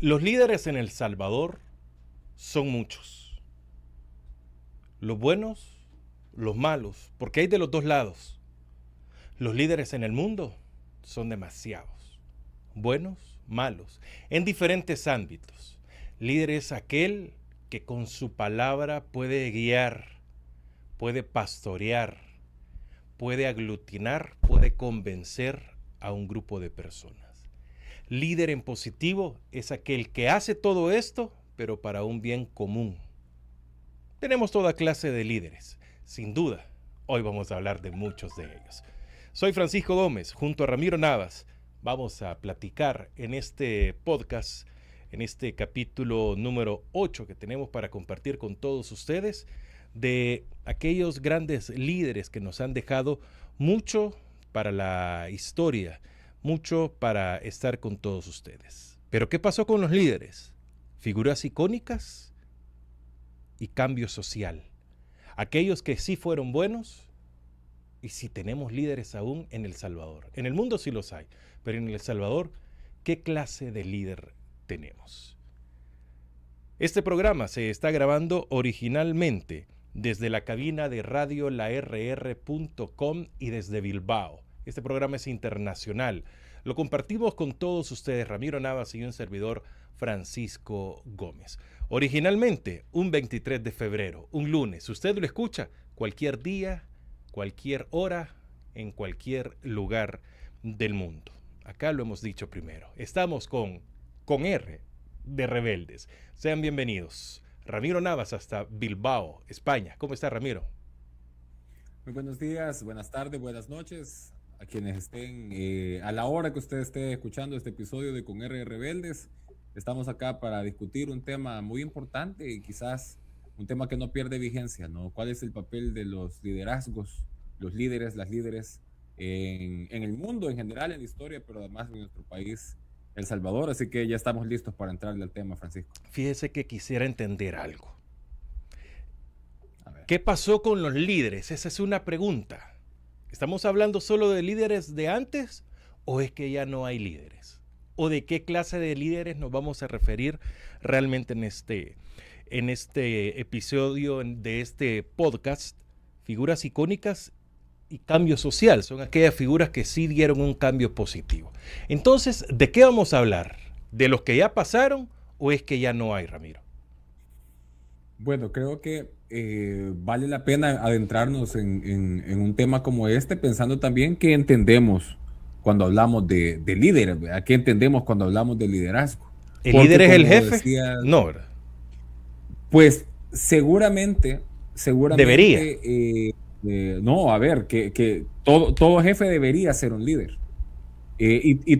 Los líderes en El Salvador son muchos. Los buenos, los malos, porque hay de los dos lados. Los líderes en el mundo son demasiados. Buenos, malos, en diferentes ámbitos. Líder es aquel que con su palabra puede guiar, puede pastorear, puede aglutinar, puede convencer a un grupo de personas. Líder en positivo es aquel que hace todo esto, pero para un bien común. Tenemos toda clase de líderes, sin duda. Hoy vamos a hablar de muchos de ellos. Soy Francisco Gómez, junto a Ramiro Navas. Vamos a platicar en este podcast, en este capítulo número 8 que tenemos para compartir con todos ustedes, de aquellos grandes líderes que nos han dejado mucho para la historia, mucho para estar con todos ustedes. Pero ¿qué pasó con los líderes? Figuras icónicas y cambio social. Aquellos que sí fueron buenos, y si tenemos líderes aún en El Salvador. En el mundo sí los hay, pero en El Salvador, ¿qué clase de líder tenemos? Este programa se está grabando originalmente desde la cabina de radio larr.com y desde Bilbao. Este programa es internacional. Lo compartimos con todos ustedes, Ramiro Navas y un servidor, Francisco Gómez. Originalmente, un 23 de febrero, un lunes. Usted lo escucha cualquier día, cualquier hora, en cualquier lugar del mundo. Acá lo hemos dicho primero. Estamos con R de Rebeldes. Sean bienvenidos. Ramiro Navas hasta Bilbao, España. ¿Cómo está, Ramiro? Muy buenos días, buenas tardes, buenas noches a quienes estén a la hora que usted esté escuchando este episodio de Con R de Rebeldes. Estamos acá para discutir un tema muy importante y quizás un tema que no pierde vigencia, ¿no? ¿Cuál es el papel de los liderazgos, los líderes, las líderes en el mundo en general, en la historia, pero además en nuestro país, El Salvador? Así que ya estamos listos para entrarle al tema, Francisco. Fíjese que quisiera entender algo. A ver. ¿Qué pasó con los líderes? Esa es una pregunta. ¿Estamos hablando solo de líderes de antes o es que ya no hay líderes? ¿O de qué clase de líderes nos vamos a referir realmente en este episodio de este podcast? Figuras icónicas y cambio social. Son aquellas figuras que sí dieron un cambio positivo. Entonces, ¿de qué vamos a hablar? ¿De los que ya pasaron o es que ya no hay, Ramiro? Bueno, creo que vale la pena adentrarnos en un tema como este, pensando también qué entendemos cuando hablamos de líderes, ¿verdad? ¿Qué entendemos cuando hablamos de liderazgo? ¿El Porque líder es el como jefe? decía, No, ¿verdad? pues seguramente, Debería. no, a ver, que todo jefe debería ser un líder.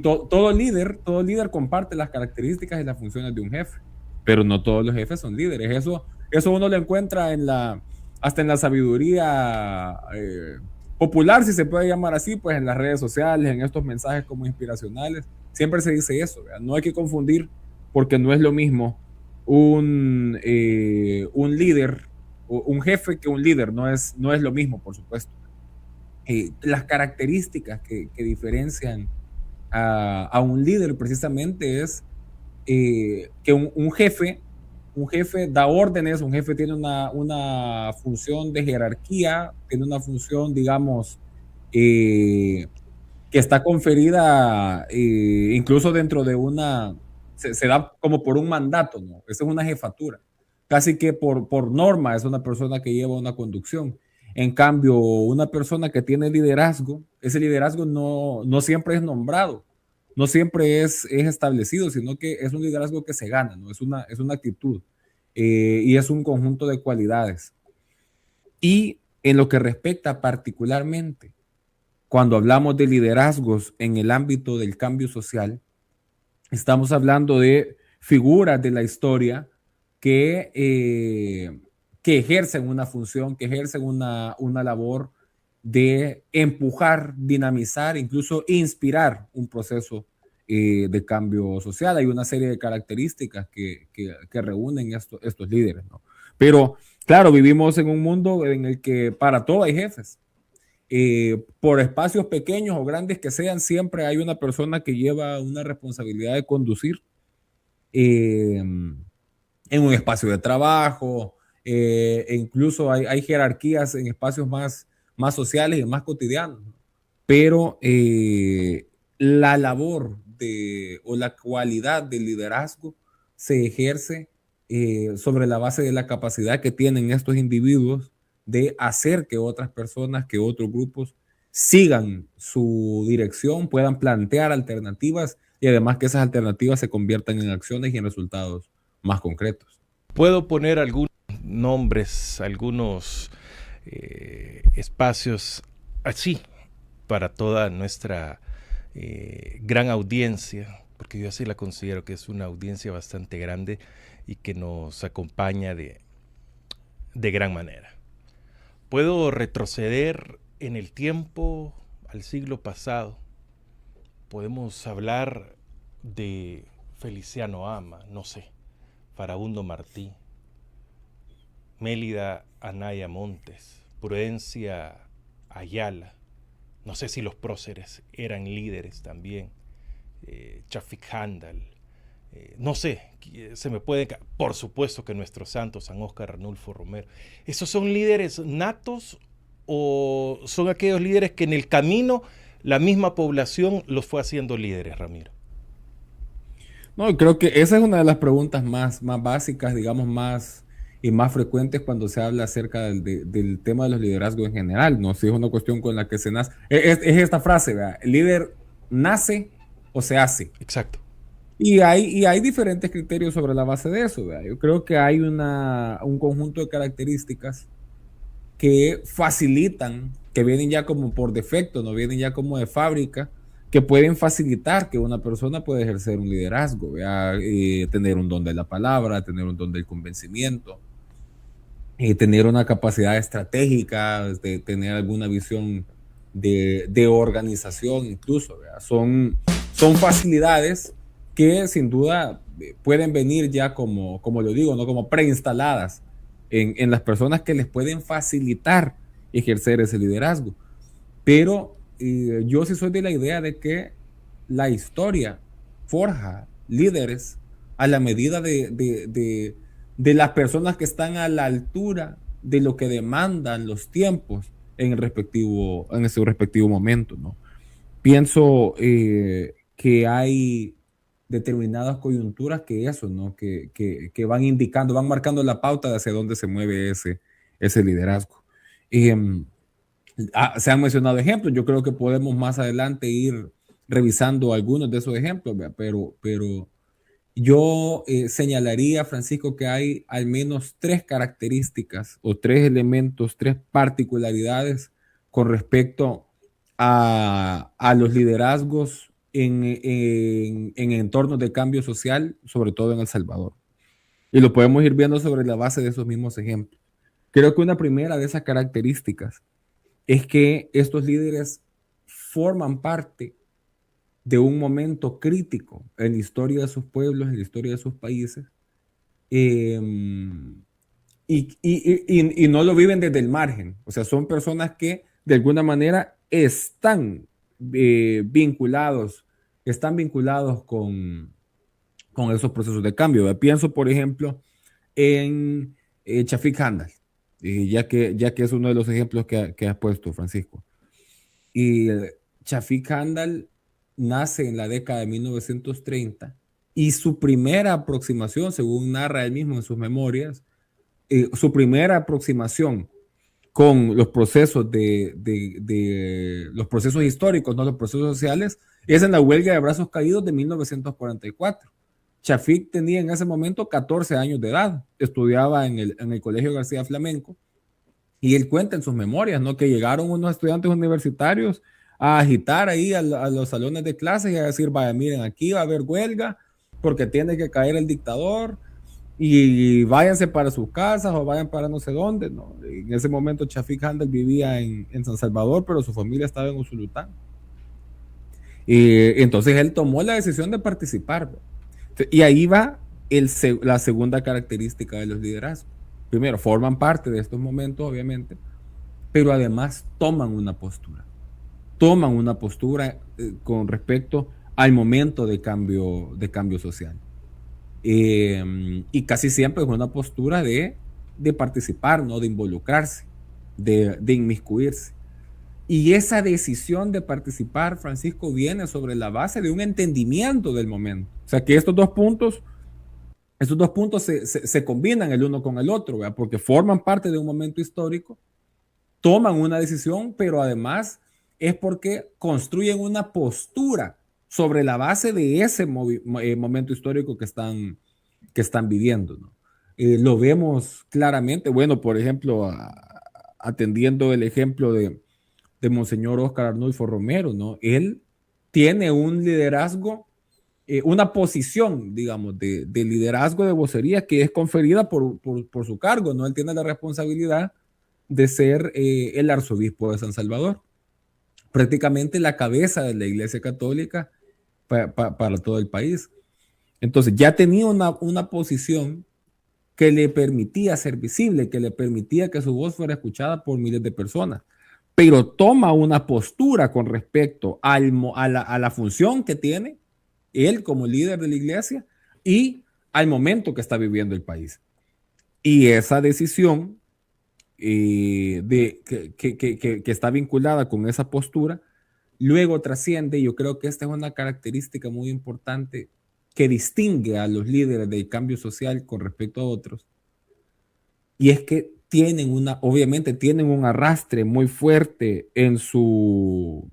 Todo líder comparte las características y las funciones de un jefe, pero no todos los jefes son líderes. Eso uno lo encuentra hasta en la sabiduría popular, si se puede llamar así, pues en las redes sociales, en estos mensajes como inspiracionales. Siempre se dice eso, ¿verdad? No hay que confundir porque no es lo mismo un líder, un jefe que un líder, no es lo mismo, por supuesto. Las características que diferencian a un líder precisamente es que un jefe da órdenes, un jefe tiene una función de jerarquía, tiene una función, digamos, que está conferida incluso dentro de se da como por un mandato, ¿no? Esa es una jefatura. Casi que por norma es una persona que lleva una conducción. En cambio, una persona que tiene liderazgo, ese liderazgo no siempre es nombrado, no siempre es establecido, sino que es un liderazgo que se gana, ¿no? Es una actitud y es un conjunto de cualidades. Y en lo que respecta particularmente, cuando hablamos de liderazgos en el ámbito del cambio social, estamos hablando de figuras de la historia que ejercen una función, que ejercen una labor de empujar, dinamizar, incluso inspirar un proceso de cambio social. Hay una serie de características que reúnen estos líderes, ¿no? Pero claro, vivimos en un mundo en el que para todo hay jefes. Por espacios pequeños o grandes que sean, siempre hay una persona que lleva una responsabilidad de conducir. en un espacio de trabajo, e incluso hay jerarquías en espacios más sociales y más cotidianos. Pero la labor o la cualidad del liderazgo se ejerce sobre la base de la capacidad que tienen estos individuos de hacer que otras personas, que otros grupos sigan su dirección, puedan plantear alternativas y además que esas alternativas se conviertan en acciones y en resultados más concretos. Puedo poner algunos nombres, algunos espacios así para toda nuestra gran audiencia, porque yo así la considero que es una audiencia bastante grande y que nos acompaña de gran manera. Puedo retroceder en el tiempo al siglo pasado. Podemos hablar de Feliciano Ama, no sé, Farabundo Martí, Mélida Anaya Montes, Prudencia Ayala. No sé si los próceres eran líderes también. Chafik Handal. No sé, se me puede... Por supuesto que nuestro santo, San Óscar Arnulfo Romero. ¿Esos son líderes natos o son aquellos líderes que en el camino la misma población los fue haciendo líderes, Ramiro? No, creo que esa es una de las preguntas más básicas, digamos, más frecuentes cuando se habla acerca del tema de los liderazgos en general, ¿no? Si es una cuestión con la que se nace. Es esta frase, ¿verdad? ¿El líder nace o se hace? Exacto. Y hay diferentes criterios sobre la base de eso, ¿verdad? Yo creo que hay un conjunto de características que facilitan, que vienen ya como por defecto, no vienen ya como de fábrica, que pueden facilitar que una persona pueda ejercer un liderazgo, tener un don de la palabra, tener un don del convencimiento, tener una capacidad estratégica, de tener alguna visión de organización incluso. Son facilidades que sin duda pueden venir ya como lo digo, ¿no? Como preinstaladas en las personas que les pueden facilitar ejercer ese liderazgo. Pero yo sí soy de la idea de que la historia forja líderes a la medida de las personas que están a la altura de lo que demandan los tiempos en ese respectivo momento, ¿no? Pienso que hay determinadas coyunturas que eso, ¿no? Que van indicando, van marcando la pauta de hacia dónde se mueve ese liderazgo. Se han mencionado ejemplos, yo creo que podemos más adelante ir revisando algunos de esos ejemplos, pero yo señalaría, Francisco, que hay al menos 3 características o 3 elementos, 3 particularidades con respecto a los liderazgos en entornos de cambio social, sobre todo en El Salvador. Y lo podemos ir viendo sobre la base de esos mismos ejemplos. Creo que una primera de esas características es que estos líderes forman parte de un momento crítico en la historia de sus pueblos, en la historia de sus países, y no lo viven desde el margen. O sea, son personas que de alguna manera están vinculados con esos procesos de cambio. Pienso, por ejemplo, en Chafik Handal, ya que es uno de los ejemplos que has puesto, Francisco. Y Chafik Handal nace en la década de 1930 y su primera aproximación, según narra él mismo en sus memorias, su primera aproximación con los procesos los procesos históricos, no los procesos sociales, es en la huelga de brazos caídos de 1944. Chafik tenía en ese momento 14 años de edad, estudiaba en el Colegio García Flamenco, y él cuenta en sus memorias, ¿no? Que llegaron unos estudiantes universitarios a agitar ahí a los salones de clases y a decir, vaya, miren, aquí va a haber huelga porque tiene que caer el dictador y váyanse para sus casas o vayan para no sé dónde, ¿no? En ese momento Chafik Handal vivía en San Salvador, pero su familia estaba en Usulután. Y entonces él tomó la decisión de participar, ¿no? Y ahí va la segunda característica de los liderazgos. Primero, forman parte de estos momentos, obviamente, pero además toman una postura con respecto al momento de cambio social. Y casi siempre es una postura de participar, ¿no? De involucrarse, de inmiscuirse. Y esa decisión de participar, Francisco, viene sobre la base de un entendimiento del momento. O sea, que estos dos puntos se combinan el uno con el otro, ¿verdad? Porque forman parte de un momento histórico, toman una decisión, pero además es porque construyen una postura sobre la base de ese momento histórico que están viviendo, ¿no? Lo vemos claramente, bueno, por ejemplo, atendiendo el ejemplo de Monseñor Óscar Arnulfo Romero, ¿no? Él tiene un liderazgo, una posición, digamos, de liderazgo de vocería que es conferida por su cargo, ¿no? Él tiene la responsabilidad de ser el arzobispo de San Salvador, prácticamente la cabeza de la Iglesia Católica para todo el país. Entonces ya tenía una posición que le permitía ser visible, que le permitía que su voz fuera escuchada por miles de personas, pero toma una postura con respecto a la función que tiene él como líder de la iglesia y al momento que está viviendo el país. Y esa decisión que está vinculada con esa postura, luego trasciende, y yo creo que esta es una característica muy importante que distingue a los líderes del cambio social con respecto a otros, y es que obviamente tienen un arrastre muy fuerte en su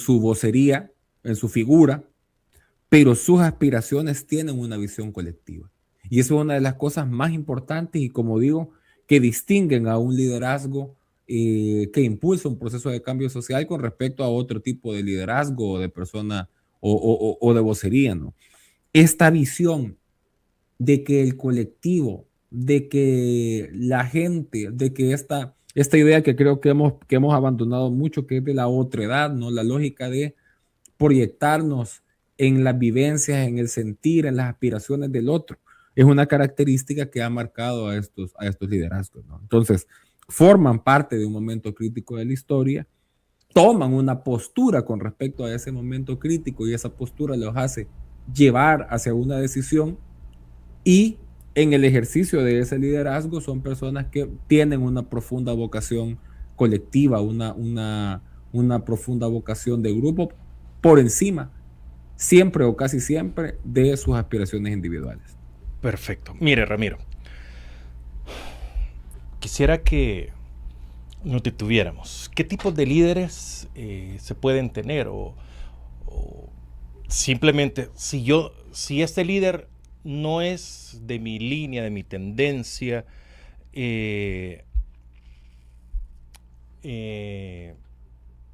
vocería, en su figura, pero sus aspiraciones tienen una visión colectiva. Y eso es una de las cosas más importantes y, como digo, que distinguen a un liderazgo que impulsa un proceso de cambio social con respecto a otro tipo de liderazgo o de persona o de vocería, ¿no? Esta visión de que el colectivo, de que la gente, de que esta idea que creo que hemos abandonado mucho, que es de la otredad, ¿no? La lógica de proyectarnos en las vivencias, en el sentir, en las aspiraciones del otro, es una característica que ha marcado a estos liderazgos, ¿no? Entonces, forman parte de un momento crítico de la historia, toman una postura con respecto a ese momento crítico y esa postura los hace llevar hacia una decisión, y en el ejercicio de ese liderazgo son personas que tienen una profunda vocación colectiva, una profunda vocación de grupo por encima, siempre o casi siempre, de sus aspiraciones individuales. Perfecto. Mire, Ramiro, quisiera que nos detuviéramos. ¿Qué tipos de líderes se pueden tener? O simplemente, si este líder no es de mi línea, de mi tendencia,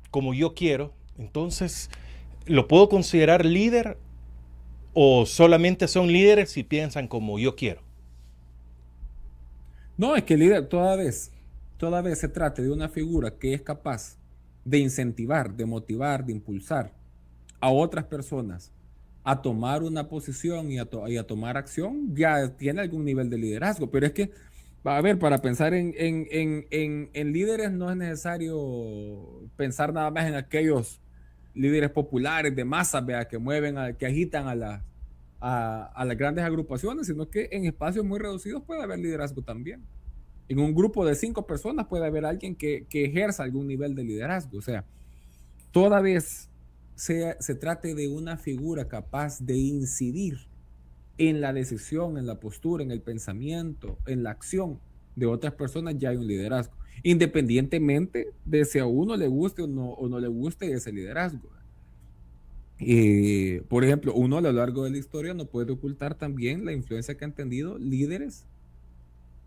como yo quiero, entonces, ¿lo puedo considerar líder o solamente son líderes si piensan como yo quiero? No, es que el líder toda vez se trate de una figura que es capaz de incentivar, de motivar, de impulsar a otras personas a tomar una posición y a tomar acción, ya tiene algún nivel de liderazgo. Pero es que, a ver, para pensar en líderes no es necesario pensar nada más en aquellos líderes populares de masas, ¿vea? Que mueven, que agitan a las grandes agrupaciones, sino que en espacios muy reducidos puede haber liderazgo también. En un grupo de 5 personas puede haber alguien que ejerza algún nivel de liderazgo. O sea, toda vez se trate de una figura capaz de incidir en la decisión, en la postura, en el pensamiento, en la acción de otras personas, ya hay un liderazgo, independientemente de si a uno le guste o no le guste ese liderazgo. Por ejemplo, uno a lo largo de la historia no puede ocultar también la influencia que han tenido líderes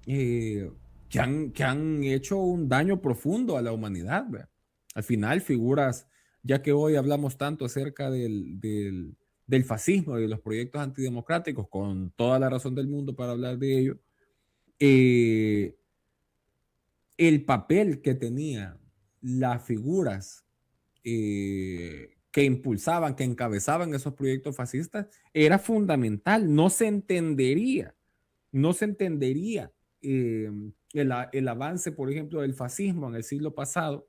que han hecho un daño profundo a la humanidad, ¿verdad? Al final, figuras, ya que hoy hablamos tanto acerca del fascismo y de los proyectos antidemocráticos, con toda la razón del mundo para hablar de ello, el papel que tenían las figuras que impulsaban, que encabezaban esos proyectos fascistas, era fundamental. No se entendería el avance, por ejemplo, del fascismo en el siglo pasado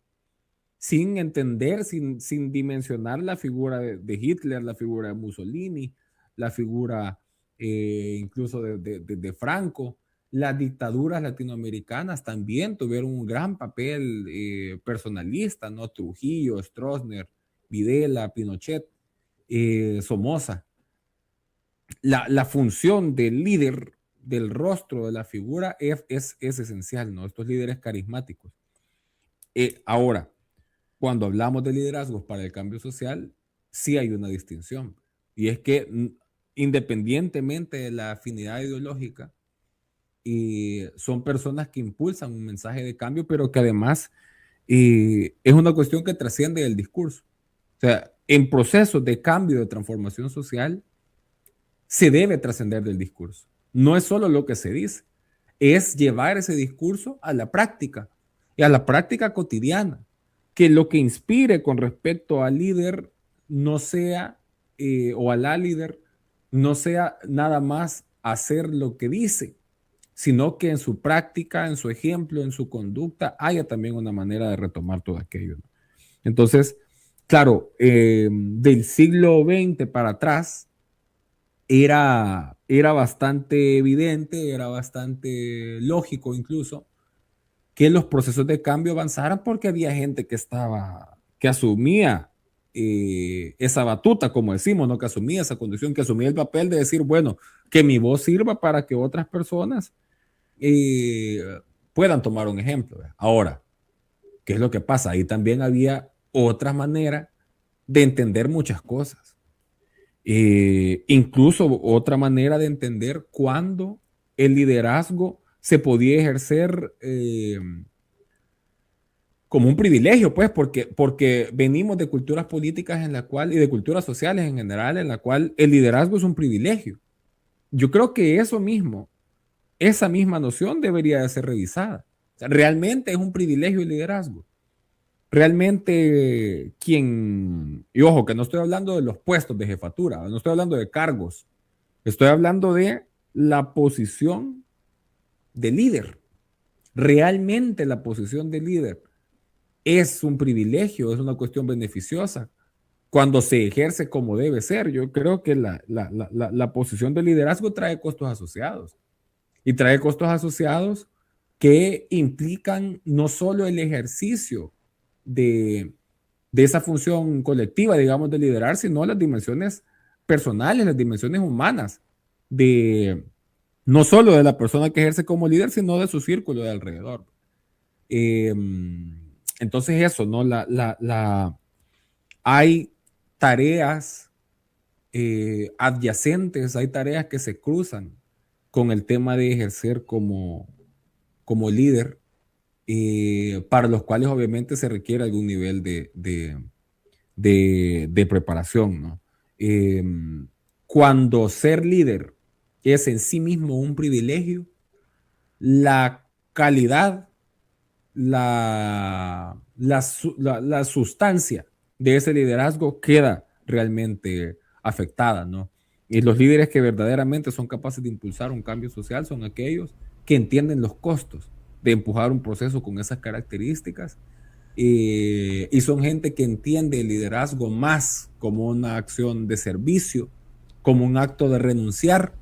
sin entender, sin dimensionar la figura de Hitler, la figura de Mussolini, la figura incluso de Franco. Las dictaduras latinoamericanas también tuvieron un gran papel personalista, ¿no? Trujillo, Stroessner, Videla, Pinochet, Somoza. La función del líder, del rostro, de la figura, es esencial, ¿no? Estos líderes carismáticos. Ahora, cuando hablamos de liderazgos para el cambio social, sí hay una distinción. Y es que independientemente de la afinidad ideológica, son personas que impulsan un mensaje de cambio, pero que además es una cuestión que trasciende el discurso. O sea, en procesos de cambio, de transformación social, se debe trascender del discurso. No es solo lo que se dice, es llevar ese discurso a la práctica, y a la práctica cotidiana. Que lo que inspire con respecto al líder no sea, o a la líder, no sea nada más hacer lo que dice, sino que en su práctica, en su ejemplo, en su conducta, haya también una manera de retomar todo aquello, ¿no? Entonces, claro, del siglo XX para atrás, era bastante evidente, era bastante lógico incluso, que los procesos de cambio avanzaran porque había gente que asumía esa batuta, como decimos, ¿no? Que asumía esa condición, que asumía el papel de decir, bueno, que mi voz sirva para que otras personas puedan tomar un ejemplo. Ahora, ¿qué es lo que pasa? Ahí también había otra manera de entender muchas cosas. Incluso otra manera de entender cuándo el liderazgo se podía ejercer como un privilegio, pues, porque venimos de culturas políticas en la cual, y de culturas sociales en general, en la cual el liderazgo es un privilegio. Yo creo que eso mismo, esa misma noción debería de ser revisada. O sea, realmente es un privilegio el liderazgo. Realmente y ojo, que no estoy hablando de los puestos de jefatura, no estoy hablando de cargos, estoy hablando de la posición de líder. Realmente la posición de líder es un privilegio, es una cuestión beneficiosa cuando se ejerce como debe ser. Yo creo que la posición de liderazgo trae costos asociados, y trae costos asociados que implican no solo el ejercicio de esa función colectiva, digamos, de liderar, sino las dimensiones personales, las dimensiones humanas, no solo de la persona que ejerce como líder, sino de su círculo de alrededor. Entonces eso, ¿no? Hay tareas adyacentes, hay tareas que se cruzan con el tema de ejercer como líder, para los cuales obviamente se requiere algún nivel de preparación, ¿no? Cuando ser líder es en sí mismo un privilegio, la calidad, la sustancia de ese liderazgo queda realmente afectada, ¿no? Y los líderes que verdaderamente son capaces de impulsar un cambio social son aquellos que entienden los costos de empujar un proceso con esas características, y son gente que entiende el liderazgo más como una acción de servicio, como un acto de renunciar,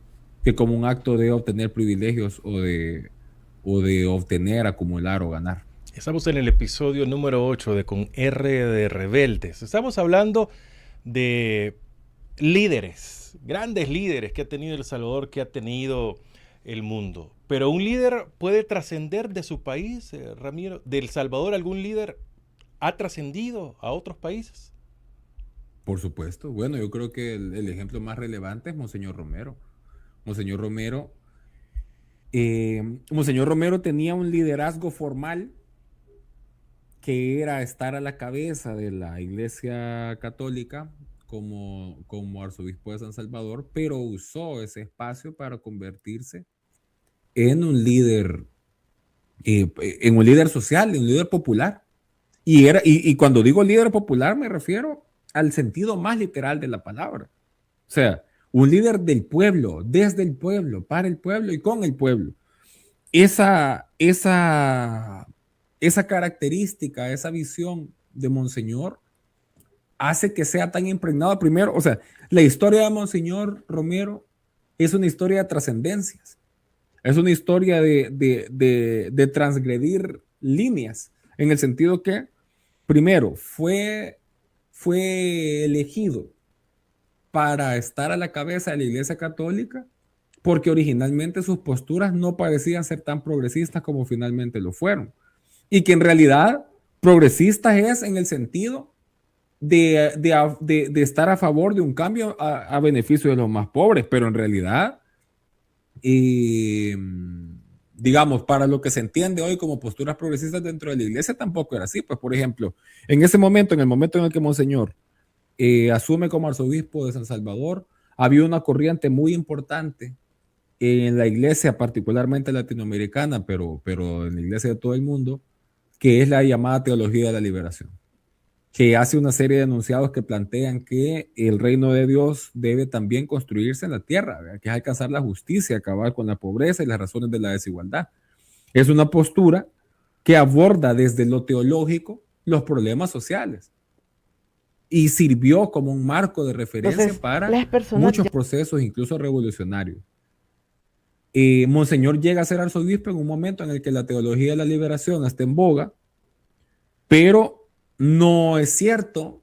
que como un acto de obtener privilegios o de obtener, acumular o ganar. Estamos en el episodio número 8 de Con R de Rebeldes. Estamos hablando de líderes, grandes líderes que ha tenido El Salvador, que ha tenido el mundo. Pero un líder puede trascender de su país, Ramiro. ¿De El Salvador algún líder ha trascendido a otros países? Por supuesto. Bueno, yo creo que el ejemplo más relevante es Monseñor Romero. Monseñor Romero tenía un liderazgo formal que era estar a la cabeza de la Iglesia Católica como arzobispo de San Salvador, pero usó ese espacio para convertirse en un líder social, en un líder popular. Y cuando digo líder popular me refiero al sentido más literal de la palabra. O sea, un líder del pueblo, desde el pueblo, para el pueblo y con el pueblo. Esa característica, esa visión de Monseñor hace que sea tan impregnado. Primero, o sea, la historia de Monseñor Romero es una historia de trascendencias. Es una historia de transgredir líneas, en el sentido que, primero, fue elegido para estar a la cabeza de la Iglesia Católica porque originalmente sus posturas no parecían ser tan progresistas como finalmente lo fueron. Y que en realidad progresistas es en el sentido de estar a favor de un cambio a beneficio de los más pobres, pero en realidad, digamos, para lo que se entiende hoy como posturas progresistas dentro de la iglesia tampoco era así. Pues, por ejemplo, en ese momento, en el momento en el que Monseñor asume como arzobispo de San Salvador, había una corriente muy importante en la iglesia, particularmente latinoamericana, pero en la iglesia de todo el mundo, que es la llamada teología de la liberación, que hace una serie de enunciados que plantean que el reino de Dios debe también construirse en la tierra, ¿verdad? Que es alcanzar la justicia, acabar con la pobreza y las razones de la desigualdad. Es una postura que aborda desde lo teológico los problemas sociales y sirvió como un marco de referencia. Entonces, para muchos procesos, incluso revolucionarios. Monseñor llega a ser arzobispo en un momento en el que la teología de la liberación está en boga, pero no es cierto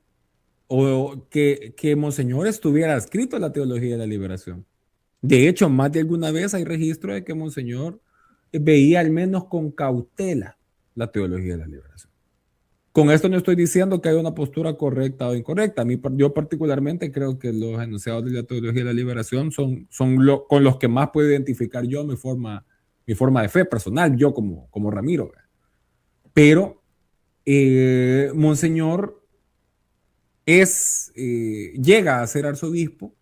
que Monseñor estuviera adscrito a la teología de la liberación. De hecho, más de alguna vez hay registro de que Monseñor veía al menos con cautela la teología de la liberación. Con esto no estoy diciendo que haya una postura correcta o incorrecta. Yo particularmente creo que los enunciados de la teología de la liberación son con los que más puedo identificar yo mi forma de fe personal, yo como Ramiro. Pero Monseñor llega a ser arzobispo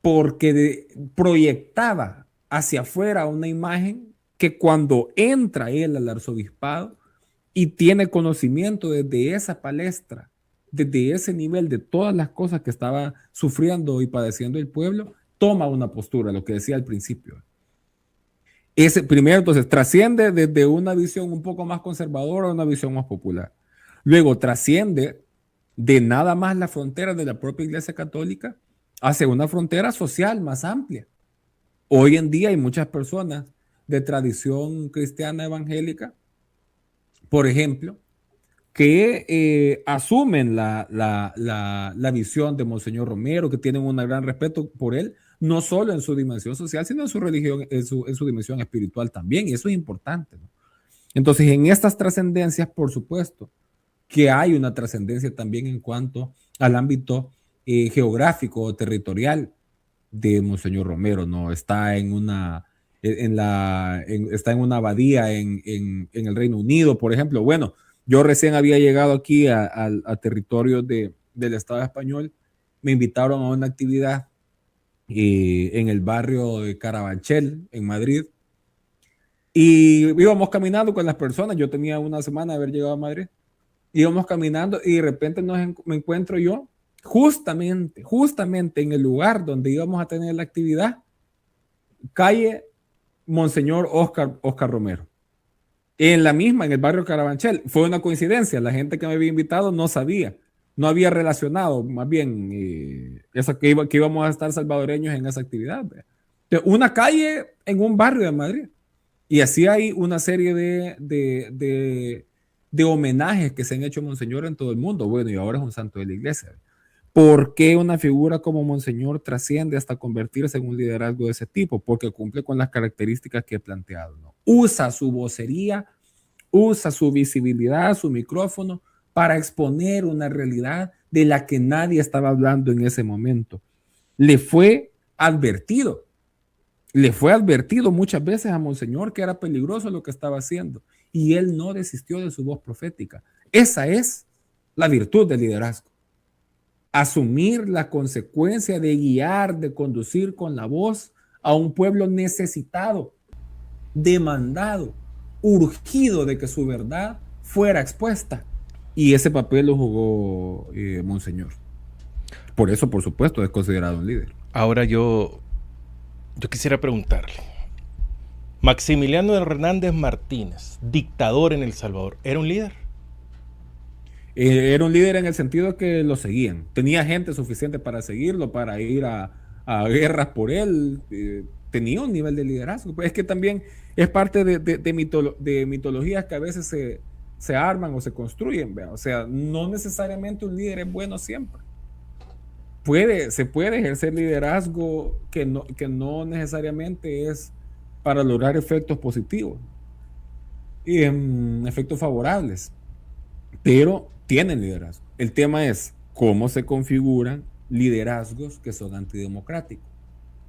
porque proyectaba hacia afuera una imagen que cuando entra él al arzobispado y tiene conocimiento desde esa palestra, desde ese nivel de todas las cosas que estaba sufriendo y padeciendo el pueblo, toma una postura, lo que decía al principio. Primero, entonces, trasciende desde una visión un poco más conservadora a una visión más popular. Luego, trasciende de nada más las fronteras de la propia Iglesia Católica hacia una frontera social más amplia. Hoy en día hay muchas personas de tradición cristiana evangélica, por ejemplo, que asumen la visión de Monseñor Romero, que tienen un gran respeto por él, no solo en su dimensión social, sino en su religión, en su dimensión espiritual también, y eso es importante, ¿no? Entonces, en estas trascendencias, por supuesto, que hay una trascendencia también en cuanto al ámbito geográfico o territorial de Monseñor Romero, ¿no? Está en una abadía en el Reino Unido, por ejemplo. Bueno, yo recién había llegado aquí a territorio del Estado español. Me invitaron a una actividad en el barrio de Carabanchel, en Madrid. Y íbamos caminando con las personas. Yo tenía una semana de haber llegado a Madrid. Íbamos caminando y de repente me encuentro yo justamente en el lugar donde íbamos a tener la actividad, calle Monseñor Oscar Romero. En el barrio Carabanchel. Fue una coincidencia, la gente que me había invitado no sabía, no había relacionado, más bien, que íbamos a estar salvadoreños en esa actividad. Una calle en un barrio de Madrid. Y así hay una serie de homenajes que se han hecho a Monseñor en todo el mundo. Bueno, y ahora es un santo de la iglesia. ¿Por qué una figura como Monseñor trasciende hasta convertirse en un liderazgo de ese tipo? Porque cumple con las características que he planteado, ¿no? Usa su vocería, usa su visibilidad, su micrófono para exponer una realidad de la que nadie estaba hablando en ese momento. Le fue advertido muchas veces a Monseñor que era peligroso lo que estaba haciendo y él no desistió de su voz profética. Esa es la virtud del liderazgo. Asumir la consecuencia de guiar, de conducir con la voz a un pueblo necesitado, demandado, urgido de que su verdad fuera expuesta. Y ese papel lo jugó Monseñor. Por eso, por supuesto, es considerado un líder. Ahora yo quisiera preguntarle, Maximiliano Hernández Martínez, dictador en El Salvador, ¿era un líder? Era un líder en el sentido que lo seguían. Tenía gente suficiente para seguirlo, para ir a a guerras por él, tenía un nivel de liderazgo. Pues es que también es parte de mitologías que a veces se arman o se construyen, ¿verdad? O sea, no necesariamente un líder es bueno siempre. Se puede ejercer liderazgo que no necesariamente es para lograr efectos positivos y efectos favorables, pero tienen liderazgo. El tema es cómo se configuran liderazgos que son antidemocráticos,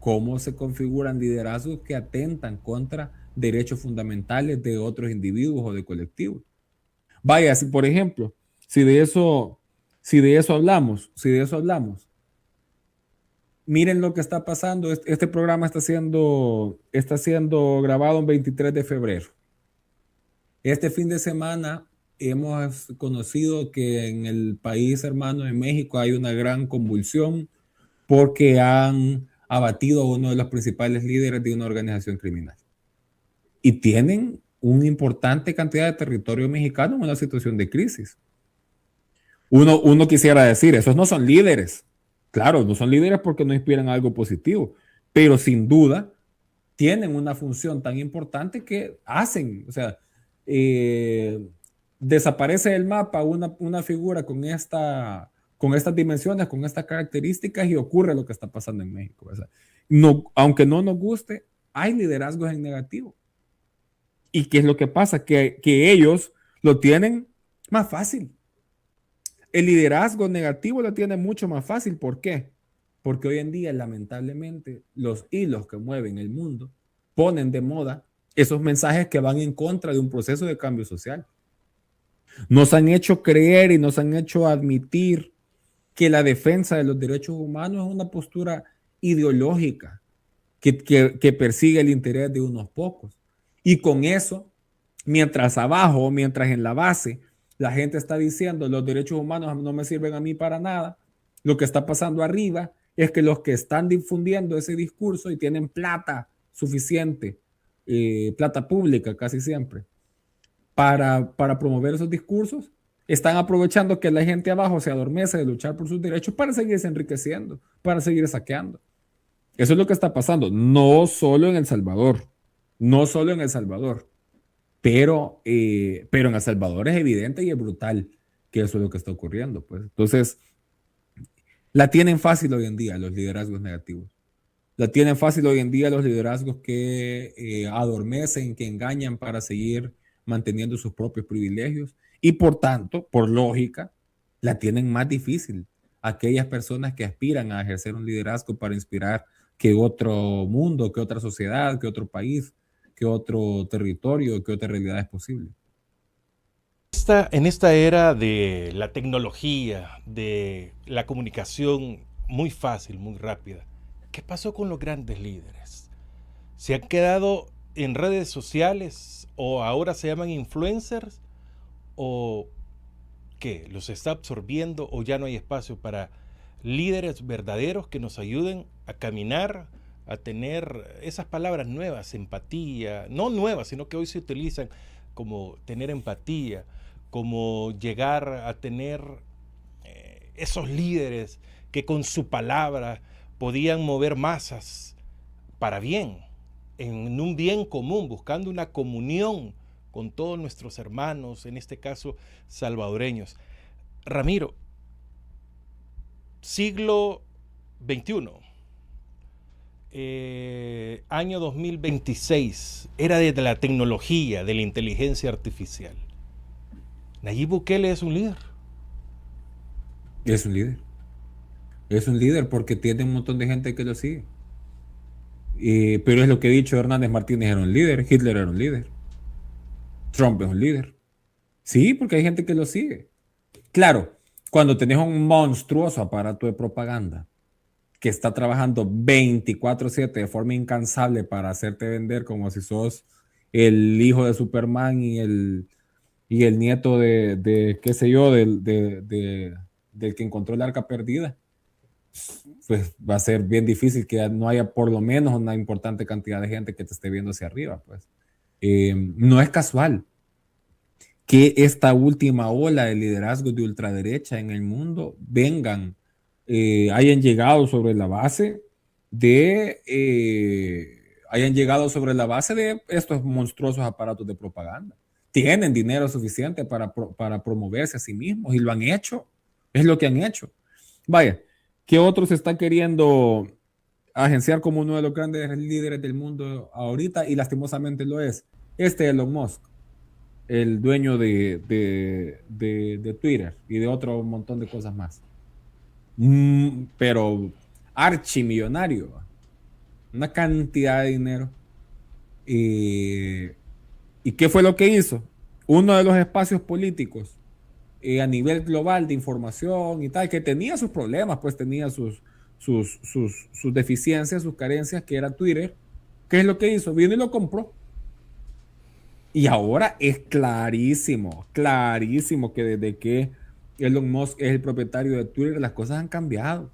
cómo se configuran liderazgos que atentan contra derechos fundamentales de otros individuos o de colectivos. Vaya, si por ejemplo, si de eso hablamos, miren lo que está pasando. Este programa está siendo grabado el 23 de febrero. Este fin de semana hemos conocido que en el país hermano de México hay una gran convulsión porque han abatido a uno de los principales líderes de una organización criminal. Y tienen una importante cantidad de territorio mexicano en una situación de crisis. Uno quisiera decir, esos no son líderes. Claro, no son líderes porque no inspiran algo positivo, pero sin duda tienen una función tan importante que hacen, o sea, desaparece del mapa una figura con estas dimensiones, con estas características y ocurre lo que está pasando en México. O sea, no, aunque no nos guste, hay liderazgos en negativo. ¿Y qué es lo que pasa? Que ellos lo tienen más fácil. El liderazgo negativo lo tiene mucho más fácil. ¿Por qué? Porque hoy en día, lamentablemente, los hilos que mueven el mundo ponen de moda esos mensajes que van en contra de un proceso de cambio social. Nos han hecho creer y nos han hecho admitir que la defensa de los derechos humanos es una postura ideológica que persigue el interés de unos pocos. Y con eso, mientras abajo, mientras en la base, la gente está diciendo los derechos humanos no me sirven a mí para nada, lo que está pasando arriba es que los que están difundiendo ese discurso y tienen plata suficiente, plata pública casi siempre, para promover esos discursos, están aprovechando que la gente abajo se adormece de luchar por sus derechos para seguirse enriqueciendo, para seguir saqueando. Eso es lo que está pasando, no solo en El Salvador, pero en El Salvador es evidente y es brutal que eso es lo que está ocurriendo. Pues. Entonces, la tienen fácil hoy en día los liderazgos negativos. La tienen fácil hoy en día los liderazgos que adormecen, que engañan para seguir manteniendo sus propios privilegios y por tanto, por lógica, la tienen más difícil aquellas personas que aspiran a ejercer un liderazgo para inspirar que otro mundo, que otra sociedad, que otro país, que otro territorio, que otra realidad es posible. En esta era de la tecnología, de la comunicación muy fácil, muy rápida, ¿qué pasó con los grandes líderes? ¿Se han quedado en redes sociales o ahora se llaman influencers? ¿O qué? ¿Los está absorbiendo o ya no hay espacio para líderes verdaderos que nos ayuden a caminar, a tener esas palabras nuevas, empatía, no nuevas, sino que hoy se utilizan como tener empatía, como llegar a tener esos líderes que con su palabra podían mover masas para bien, en un bien común, buscando una comunión con todos nuestros hermanos, en este caso salvadoreños. Ramiro, siglo XXI, año 2026, era de la tecnología, de la inteligencia artificial. Nayib Bukele es un líder. Es un líder. Es un líder porque tiene un montón de gente que lo sigue. Pero es lo que he dicho, Hernández Martínez era un líder, Hitler era un líder, Trump es un líder. Sí, porque hay gente que lo sigue. Claro, cuando tenés un monstruoso aparato de propaganda que está trabajando 24/7 de forma incansable para hacerte vender como si sos el hijo de Superman y el nieto de qué sé yo, del que encontró el arca perdida, pues va a ser bien difícil que no haya por lo menos una importante cantidad de gente que te esté viendo hacia arriba. Pues. No es casual que esta última ola de liderazgo de ultraderecha en el mundo hayan llegado sobre la base hayan llegado sobre la base de estos monstruosos aparatos de propaganda. Tienen dinero suficiente para promoverse a sí mismos y lo han hecho. Es lo que han hecho. Vaya, ¿qué otros está queriendo agenciar como uno de los grandes líderes del mundo ahorita? Y lastimosamente lo es. Elon Musk, el dueño de Twitter y de otro montón de cosas más. Pero archimillonario, una cantidad de dinero. ¿Y qué fue lo que hizo? Uno de los espacios políticos a nivel global de información y tal, que tenía sus problemas, pues tenía sus deficiencias, sus carencias, que era Twitter. ¿Qué es lo que hizo? Vino y lo compró. Y ahora es clarísimo que desde que Elon Musk es el propietario de Twitter, las cosas han cambiado.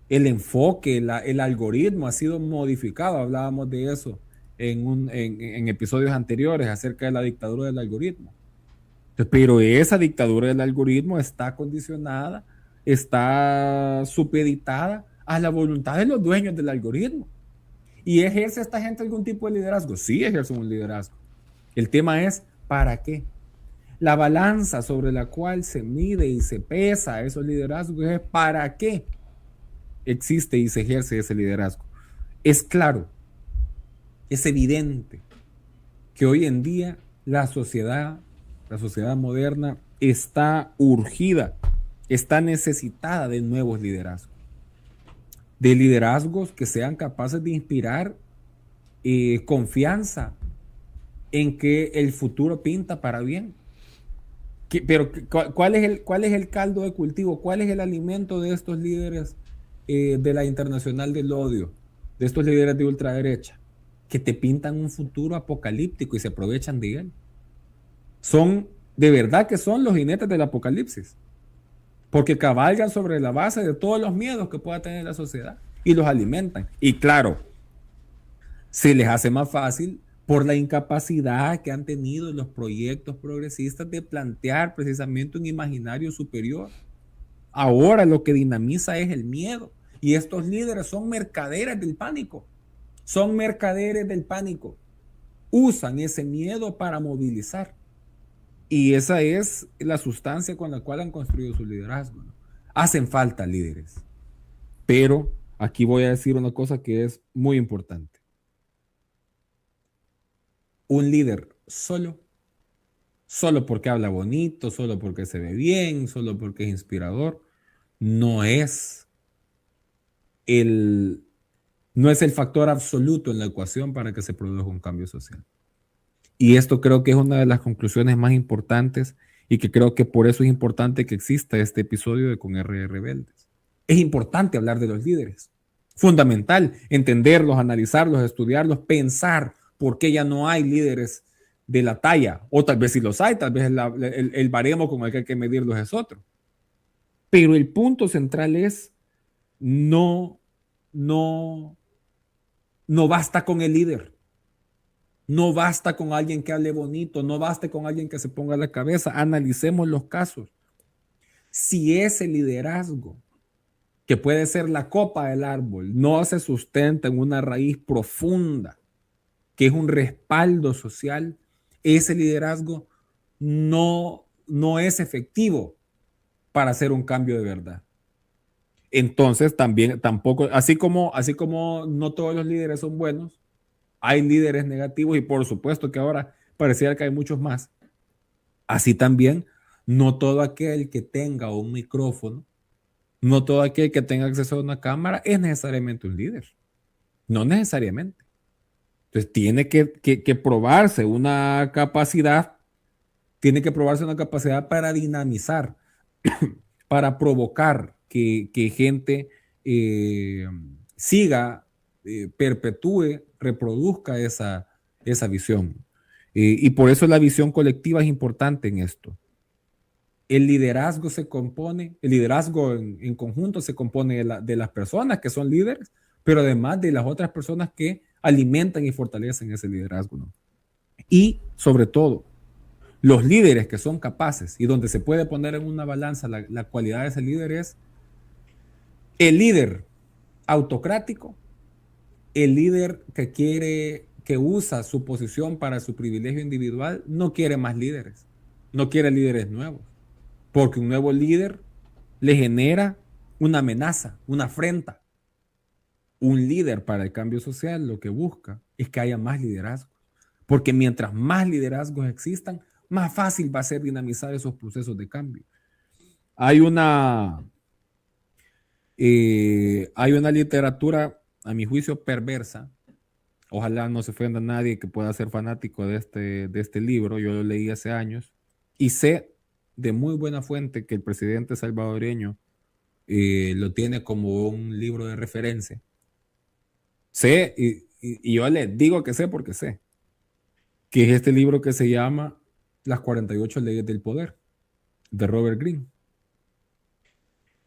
El enfoque, el algoritmo ha sido modificado. Hablábamos de eso en episodios anteriores acerca de la dictadura del algoritmo. Pero esa dictadura del algoritmo está condicionada, está supeditada a la voluntad de los dueños del algoritmo. ¿Y ejerce esta gente algún tipo de liderazgo? Sí, ejerce un liderazgo. El tema es, ¿para qué? La balanza sobre la cual se mide y se pesa esos liderazgos es ¿para qué existe y se ejerce ese liderazgo? Es claro, es evidente que hoy en día la sociedad moderna está urgida, está necesitada de nuevos liderazgos, de liderazgos que sean capaces de inspirar confianza en que el futuro pinta para bien. Pero ¿cuál es el caldo de cultivo? ¿Cuál es el alimento de estos líderes de la internacional del odio, de estos líderes de ultraderecha, que te pintan un futuro apocalíptico y se aprovechan de él? De verdad que son los jinetes del apocalipsis, porque cabalgan sobre la base de todos los miedos que pueda tener la sociedad y los alimentan. Y claro, se les hace más fácil por la incapacidad que han tenido los proyectos progresistas de plantear precisamente un imaginario superior. Ahora lo que dinamiza es el miedo. Y estos líderes son mercaderes del pánico. Son mercaderes del pánico. Usan ese miedo para movilizar. Y esa es la sustancia con la cual han construido su liderazgo, ¿no? Hacen falta líderes. Pero aquí voy a decir una cosa que es muy importante. Un líder solo porque habla bonito, solo porque se ve bien, solo porque es inspirador, no es el factor absoluto en la ecuación para que se produzca un cambio social. Y esto creo que es una de las conclusiones más importantes y que creo que por eso es importante que exista este episodio de Con R Rebeldes. Es importante hablar de los líderes. Fundamental entenderlos, analizarlos, estudiarlos, pensar por qué ya no hay líderes de la talla. O tal vez si los hay, tal vez el baremo con el que hay que medirlos es otro. Pero el punto central es no basta con el líder. No basta con alguien que hable bonito, no basta con alguien que se ponga la cabeza. Analicemos los casos. Si ese liderazgo, que puede ser la copa del árbol, no se sustenta en una raíz profunda, que es un respaldo social, ese liderazgo no es efectivo para hacer un cambio de verdad. Entonces, tampoco, así como no todos los líderes son buenos, hay líderes negativos y por supuesto que ahora pareciera que hay muchos más. Así también, no todo aquel que tenga un micrófono, no todo aquel que tenga acceso a una cámara es necesariamente un líder. No necesariamente. Entonces tiene que probarse una capacidad, para dinamizar, para provocar que gente siga, perpetúe, reproduzca esa visión. Y por eso la visión colectiva es importante en esto. El liderazgo en conjunto se compone de las personas que son líderes, pero además de las otras personas que alimentan y fortalecen ese liderazgo, ¿no? Y sobre todo, los líderes que son capaces y donde se puede poner en una balanza la cualidad de ese líder es el líder autocrático el líder que usa su posición para su privilegio individual, no quiere más líderes, no quiere líderes nuevos, porque un nuevo líder le genera una amenaza, una afrenta. Un líder para el cambio social lo que busca es que haya más liderazgo, porque mientras más liderazgos existan, más fácil va a ser dinamizar esos procesos de cambio. Hay hay una literatura, a mi juicio, perversa. Ojalá no se ofenda a nadie que pueda ser fanático de este libro. Yo lo leí hace años y sé de muy buena fuente que el presidente salvadoreño lo tiene como un libro de referencia. Sé, y yo le digo que sé porque sé, que es este libro que se llama Las 48 leyes del poder, de Robert Greene.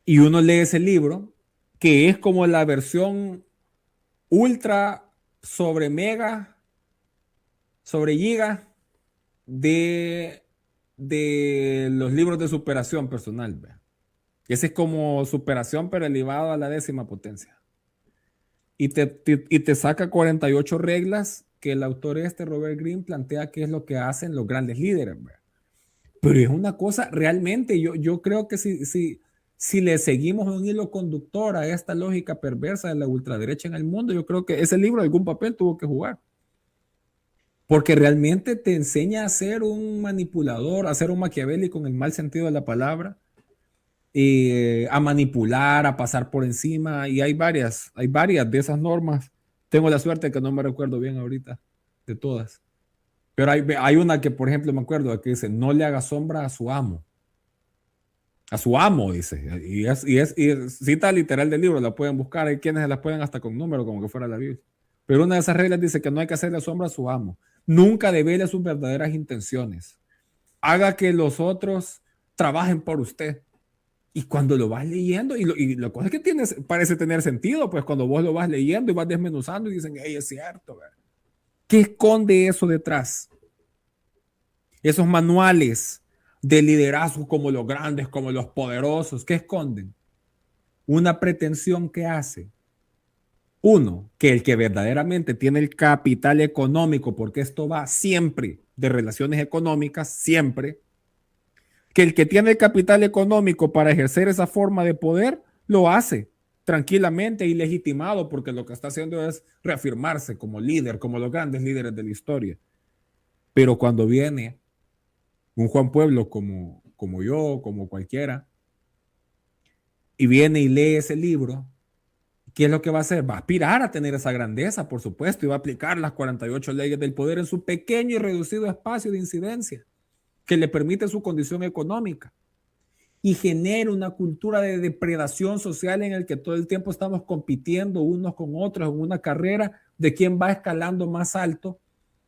Y uno lee ese libro, que es como la versión ultra sobre mega, sobre giga de los libros de superación personal. ¿Ve? Ese es como superación, pero elevado a la 10ª potencia. Y te saca 48 reglas que el autor Robert Greene, plantea que es lo que hacen los grandes líderes. ¿Ve? Pero es una cosa realmente, yo creo que si le seguimos un hilo conductor a esta lógica perversa de la ultraderecha en el mundo, yo creo que ese libro algún papel tuvo que jugar. Porque realmente te enseña a ser un manipulador, a ser un maquiavélico en el mal sentido de la palabra, a manipular, a pasar por encima. Y hay varias de esas normas. Tengo la suerte que no me recuerdo bien ahorita de todas. Pero hay una que, por ejemplo, me acuerdo que dice, no le haga sombra a su amo. A su amo, dice. Y es cita literal del libro, la pueden buscar. Hay quienes la pueden hasta con número, como que fuera la Biblia. Pero una de esas reglas dice que no hay que hacerle sombra a su amo. Nunca devele sus verdaderas intenciones. Haga que los otros trabajen por usted. Y cuando lo vas leyendo, y la cosa es que parece tener sentido, pues cuando vos lo vas leyendo y vas desmenuzando y dicen, hey, es cierto. ¿Verdad? ¿Qué esconde eso detrás? Esos manuales de liderazgo como los grandes, como los poderosos, ¿qué esconden? Una pretensión que hace. Uno, que el que verdaderamente tiene el capital económico, porque esto va siempre de relaciones económicas, siempre, que el que tiene el capital económico para ejercer esa forma de poder, lo hace tranquilamente y legitimado, porque lo que está haciendo es reafirmarse como líder, como los grandes líderes de la historia. Pero cuando viene un Juan Pueblo como yo, como cualquiera, y viene y lee ese libro, ¿qué es lo que va a hacer? Va a aspirar a tener esa grandeza, por supuesto, y va a aplicar las 48 leyes del poder en su pequeño y reducido espacio de incidencia que le permite su condición económica. Y genera una cultura de depredación social en el que todo el tiempo estamos compitiendo unos con otros en una carrera de quién va escalando más alto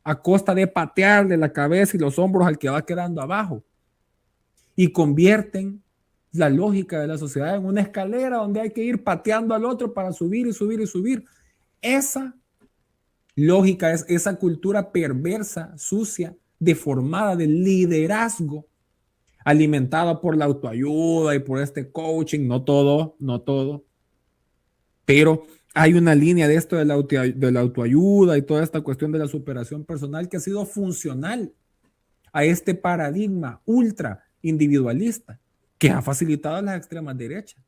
a costa de patearle la cabeza y los hombros al que va quedando abajo. Y convierten la lógica de la sociedad en una escalera donde hay que ir pateando al otro para subir y subir y subir. Esa lógica es esa cultura perversa, sucia, deformada del liderazgo, alimentada por la autoayuda y por este coaching, no todo, pero hay una línea de esto de la autoayuda y toda esta cuestión de la superación personal que ha sido funcional a este paradigma ultra individualista que ha facilitado a las extremas derechas.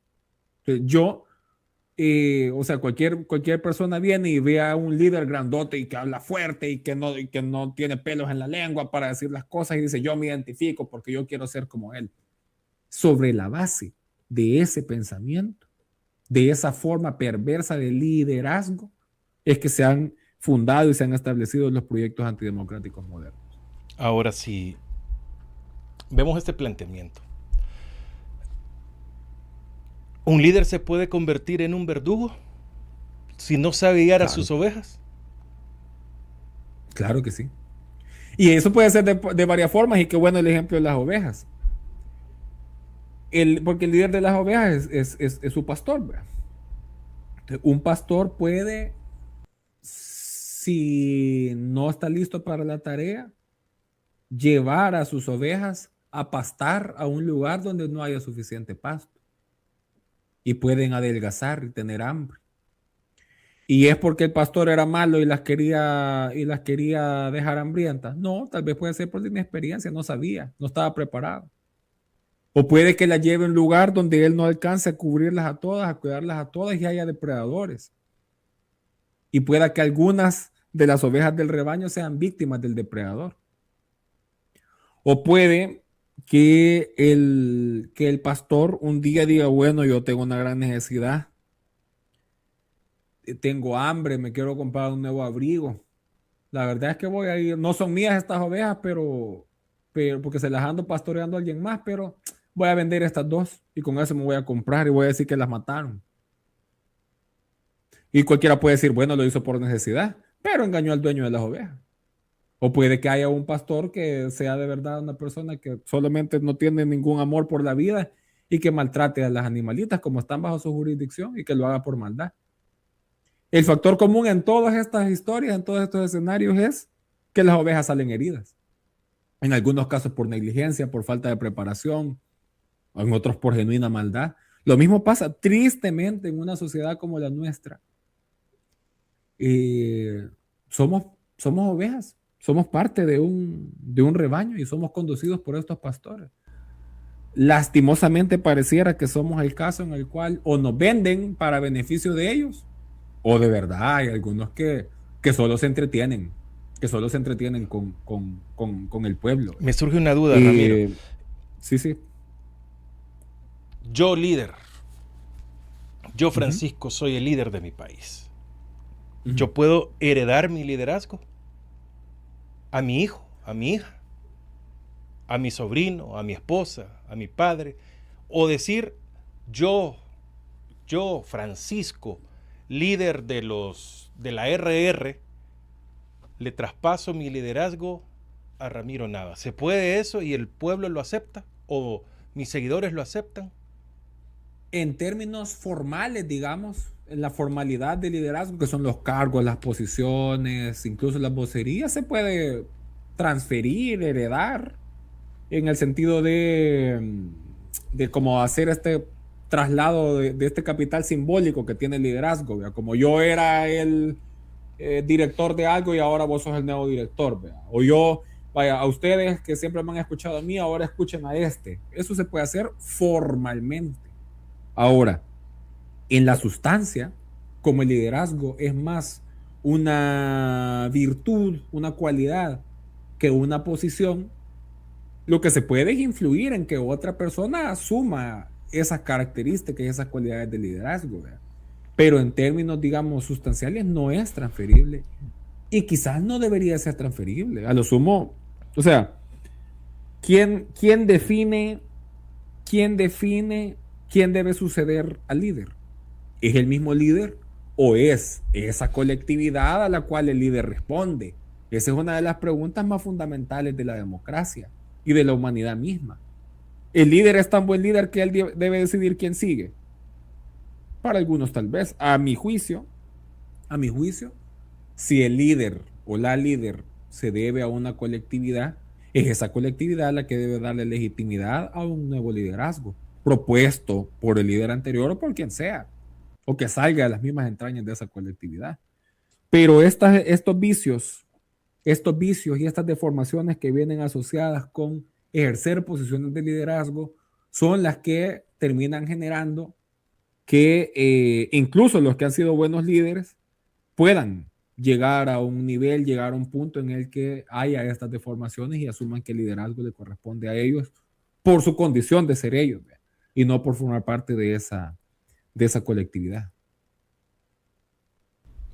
O sea, cualquier persona viene y ve a un líder grandote y que habla fuerte y que no tiene pelos en la lengua para decir las cosas y dice, yo me identifico porque yo quiero ser como él. Sobre la base de ese pensamiento, de esa forma perversa de liderazgo, es que se han fundado y se han establecido los proyectos antidemocráticos modernos. Ahora sí, vemos este planteamiento. ¿Un líder se puede convertir en un verdugo si no sabe guiar a sus ovejas? Claro que sí. Y eso puede ser de varias formas, y qué bueno el ejemplo de las ovejas. Porque el líder de las ovejas es su pastor. ¿Verdad? Un pastor puede, si no está listo para la tarea, llevar a sus ovejas a pastar a un lugar donde no haya suficiente pasto. Y pueden adelgazar y tener hambre. ¿Y es porque el pastor era malo y las quería dejar hambrientas? No, tal vez puede ser por la inexperiencia, no sabía, no estaba preparado. O puede que las lleve a un lugar donde él no alcance a cubrirlas a todas, a cuidarlas a todas y haya depredadores. Y pueda que algunas de las ovejas del rebaño sean víctimas del depredador. O puede que el pastor un día diga, bueno, yo tengo una gran necesidad, tengo hambre, me quiero comprar un nuevo abrigo. La verdad es que voy a ir, no son mías estas ovejas, pero porque se las ando pastoreando a alguien más, pero voy a vender estas dos y con eso me voy a comprar y voy a decir que las mataron. Y cualquiera puede decir, bueno, lo hizo por necesidad, pero engañó al dueño de las ovejas. O puede que haya un pastor que sea de verdad una persona que solamente no tiene ningún amor por la vida y que maltrate a las animalitas como están bajo su jurisdicción y que lo haga por maldad. El factor común en todas estas historias, en todos estos escenarios es que las ovejas salen heridas. En algunos casos por negligencia, por falta de preparación, en otros por genuina maldad. Lo mismo pasa tristemente en una sociedad como la nuestra. Somos ovejas, somos parte de un rebaño y somos conducidos por estos pastores. Lastimosamente pareciera que somos el caso en el cual o nos venden para beneficio de ellos, o de verdad hay algunos que solo se entretienen, con el pueblo. Me surge una duda, Ramiro. Sí, sí. Yo líder, yo Francisco, soy el líder de mi país. ¿Yo puedo heredar mi liderazgo a mi hijo, a mi hija, a mi sobrino, a mi esposa, a mi padre? O decir, yo Francisco, líder de la RR, le traspaso mi liderazgo a Ramiro Nava. ¿Se puede eso y el pueblo lo acepta? ¿O mis seguidores lo aceptan? En términos formales, digamos, en la formalidad de liderazgo, que son los cargos, las posiciones, incluso las vocerías, se puede transferir, heredar, en el sentido de cómo hacer este traslado de este capital simbólico que tiene el liderazgo, ¿vea? Como yo era el director de algo y ahora vos sos el nuevo director, ¿vea? O yo, vaya, a ustedes que siempre me han escuchado a mí, ahora escuchen a este. Eso se puede hacer formalmente. Ahora, en la sustancia, como el liderazgo es más una virtud, una cualidad que una posición, lo que se puede es influir en que otra persona asuma esas características y esas cualidades de liderazgo, ¿verdad? Pero en términos, digamos, sustanciales no es transferible y quizás no debería ser transferible. A lo sumo, o sea, ¿quién define quién debe suceder al líder? ¿Es el mismo líder o es esa colectividad a la cual el líder responde? Esa es una de las preguntas más fundamentales de la democracia y de la humanidad misma. ¿El líder es tan buen líder que él debe decidir quién sigue? Para algunos tal vez. A mi juicio, si el líder o la líder se debe a una colectividad, es esa colectividad la que debe darle legitimidad a un nuevo liderazgo, propuesto por el líder anterior o por quien sea, o que salga de las mismas entrañas de esa colectividad. Pero estos vicios y estas deformaciones que vienen asociadas con ejercer posiciones de liderazgo son las que terminan generando que incluso los que han sido buenos líderes puedan llegar a un nivel, llegar a un punto en el que haya estas deformaciones y asuman que el liderazgo le corresponde a ellos por su condición de ser ellos, ¿verdad? Y no por formar parte de esa colectividad.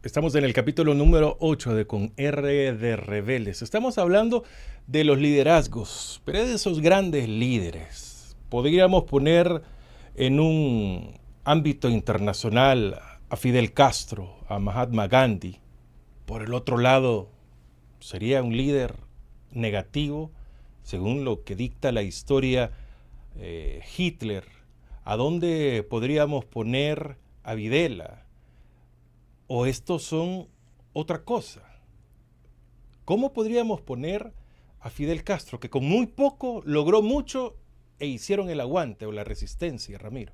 Estamos en el capítulo número 8 de Con R de Rebeldes. Estamos hablando de los liderazgos, pero de esos grandes líderes. Podríamos poner en un ámbito internacional a Fidel Castro, a Mahatma Gandhi. Por el otro lado, sería un líder negativo, según lo que dicta la historia, Hitler. ¿A dónde podríamos poner a Videla? ¿O estos son otra cosa? ¿Cómo podríamos poner a Fidel Castro, que con muy poco logró mucho e hicieron el aguante o la resistencia, Ramiro?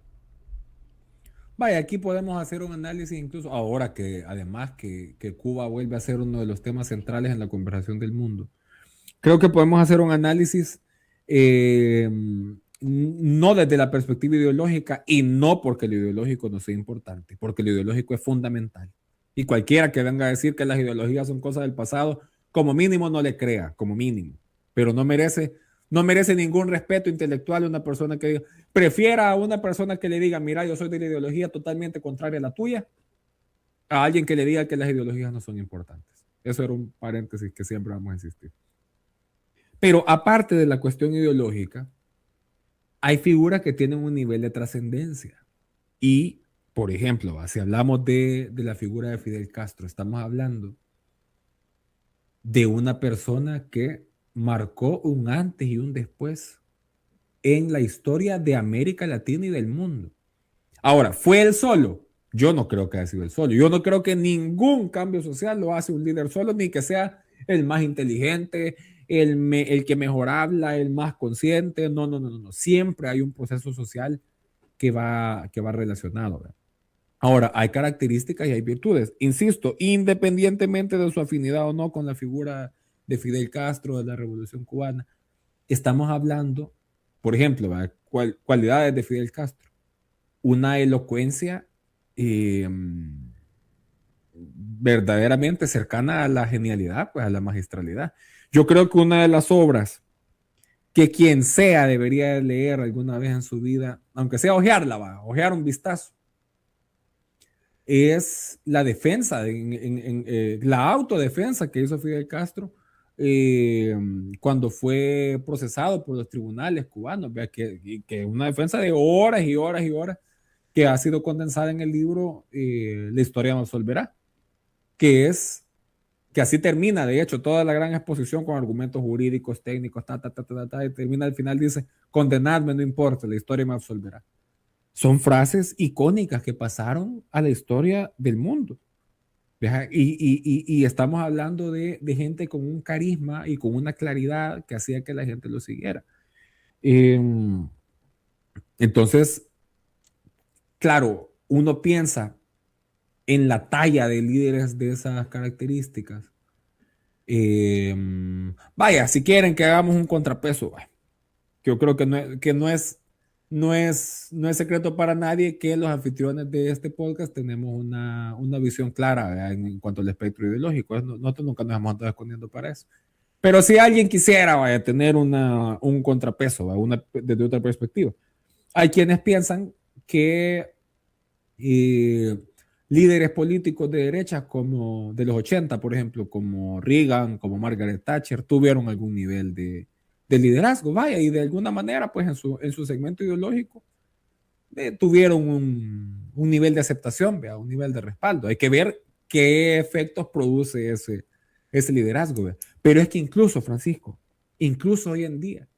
Vaya, aquí podemos hacer un análisis incluso ahora que además que Cuba vuelve a ser uno de los temas centrales en la conversación del mundo. Creo que podemos hacer un análisis no desde la perspectiva ideológica y no porque lo ideológico no sea importante, porque lo ideológico es fundamental. Y cualquiera que venga a decir que las ideologías son cosas del pasado, como mínimo no le crea, como mínimo. Pero no merece ningún respeto intelectual una persona que diga, prefiera a una persona que le diga, mira, yo soy de la ideología totalmente contraria a la tuya, a alguien que le diga que las ideologías no son importantes. Eso era un paréntesis que siempre vamos a insistir. Pero aparte de la cuestión ideológica, hay figuras que tienen un nivel de trascendencia. Y, por ejemplo, si hablamos de la figura de Fidel Castro, estamos hablando de una persona que marcó un antes y un después en la historia de América Latina y del mundo. Ahora, ¿fue él solo? Yo no creo que haya sido él solo. Yo no creo que ningún cambio social lo hace un líder solo, ni que sea el más inteligente, el que mejor habla, el más consciente. No, no, no, no. Siempre hay un proceso social que va relacionado, ¿verdad? Ahora, hay características y hay virtudes. Insisto, independientemente de su afinidad o no con la figura de Fidel Castro, de la Revolución Cubana, estamos hablando, por ejemplo, cualidades de Fidel Castro. Una elocuencia verdaderamente cercana a la genialidad, pues a la magistralidad. Yo creo que una de las obras que quien sea debería leer alguna vez en su vida, aunque sea ojearla, ojear un vistazo, es la defensa, la autodefensa que hizo Fidel Castro cuando fue procesado por los tribunales cubanos, que una defensa de horas y horas y horas, que ha sido condensada en el libro La historia me absolverá, que así termina, de hecho, toda la gran exposición con argumentos jurídicos, técnicos, y termina al final, dice, condenadme, no importa, la historia me absolverá. Son frases icónicas que pasaron a la historia del mundo. Y estamos hablando de gente con un carisma y con una claridad que hacía que la gente lo siguiera. Entonces, claro, uno piensa en la talla de líderes de esas características. Vaya, si quieren que hagamos un contrapeso, yo creo que no es secreto para nadie que los anfitriones de este podcast tenemos una visión clara, ¿verdad? En cuanto al espectro ideológico. Nosotros nunca nos hemos estado escondiendo para eso. Pero si alguien quisiera tener un contrapeso, desde otra perspectiva, hay quienes piensan que líderes políticos de derecha como de los 80, por ejemplo, como Reagan, como Margaret Thatcher, tuvieron algún nivel de liderazgo, vaya, y de alguna manera, pues en su segmento ideológico, tuvieron un nivel de aceptación, ¿vea? Un nivel de respaldo. Hay que ver qué efectos produce ese liderazgo, ¿vea? Pero es que incluso, Francisco, incluso hoy en día,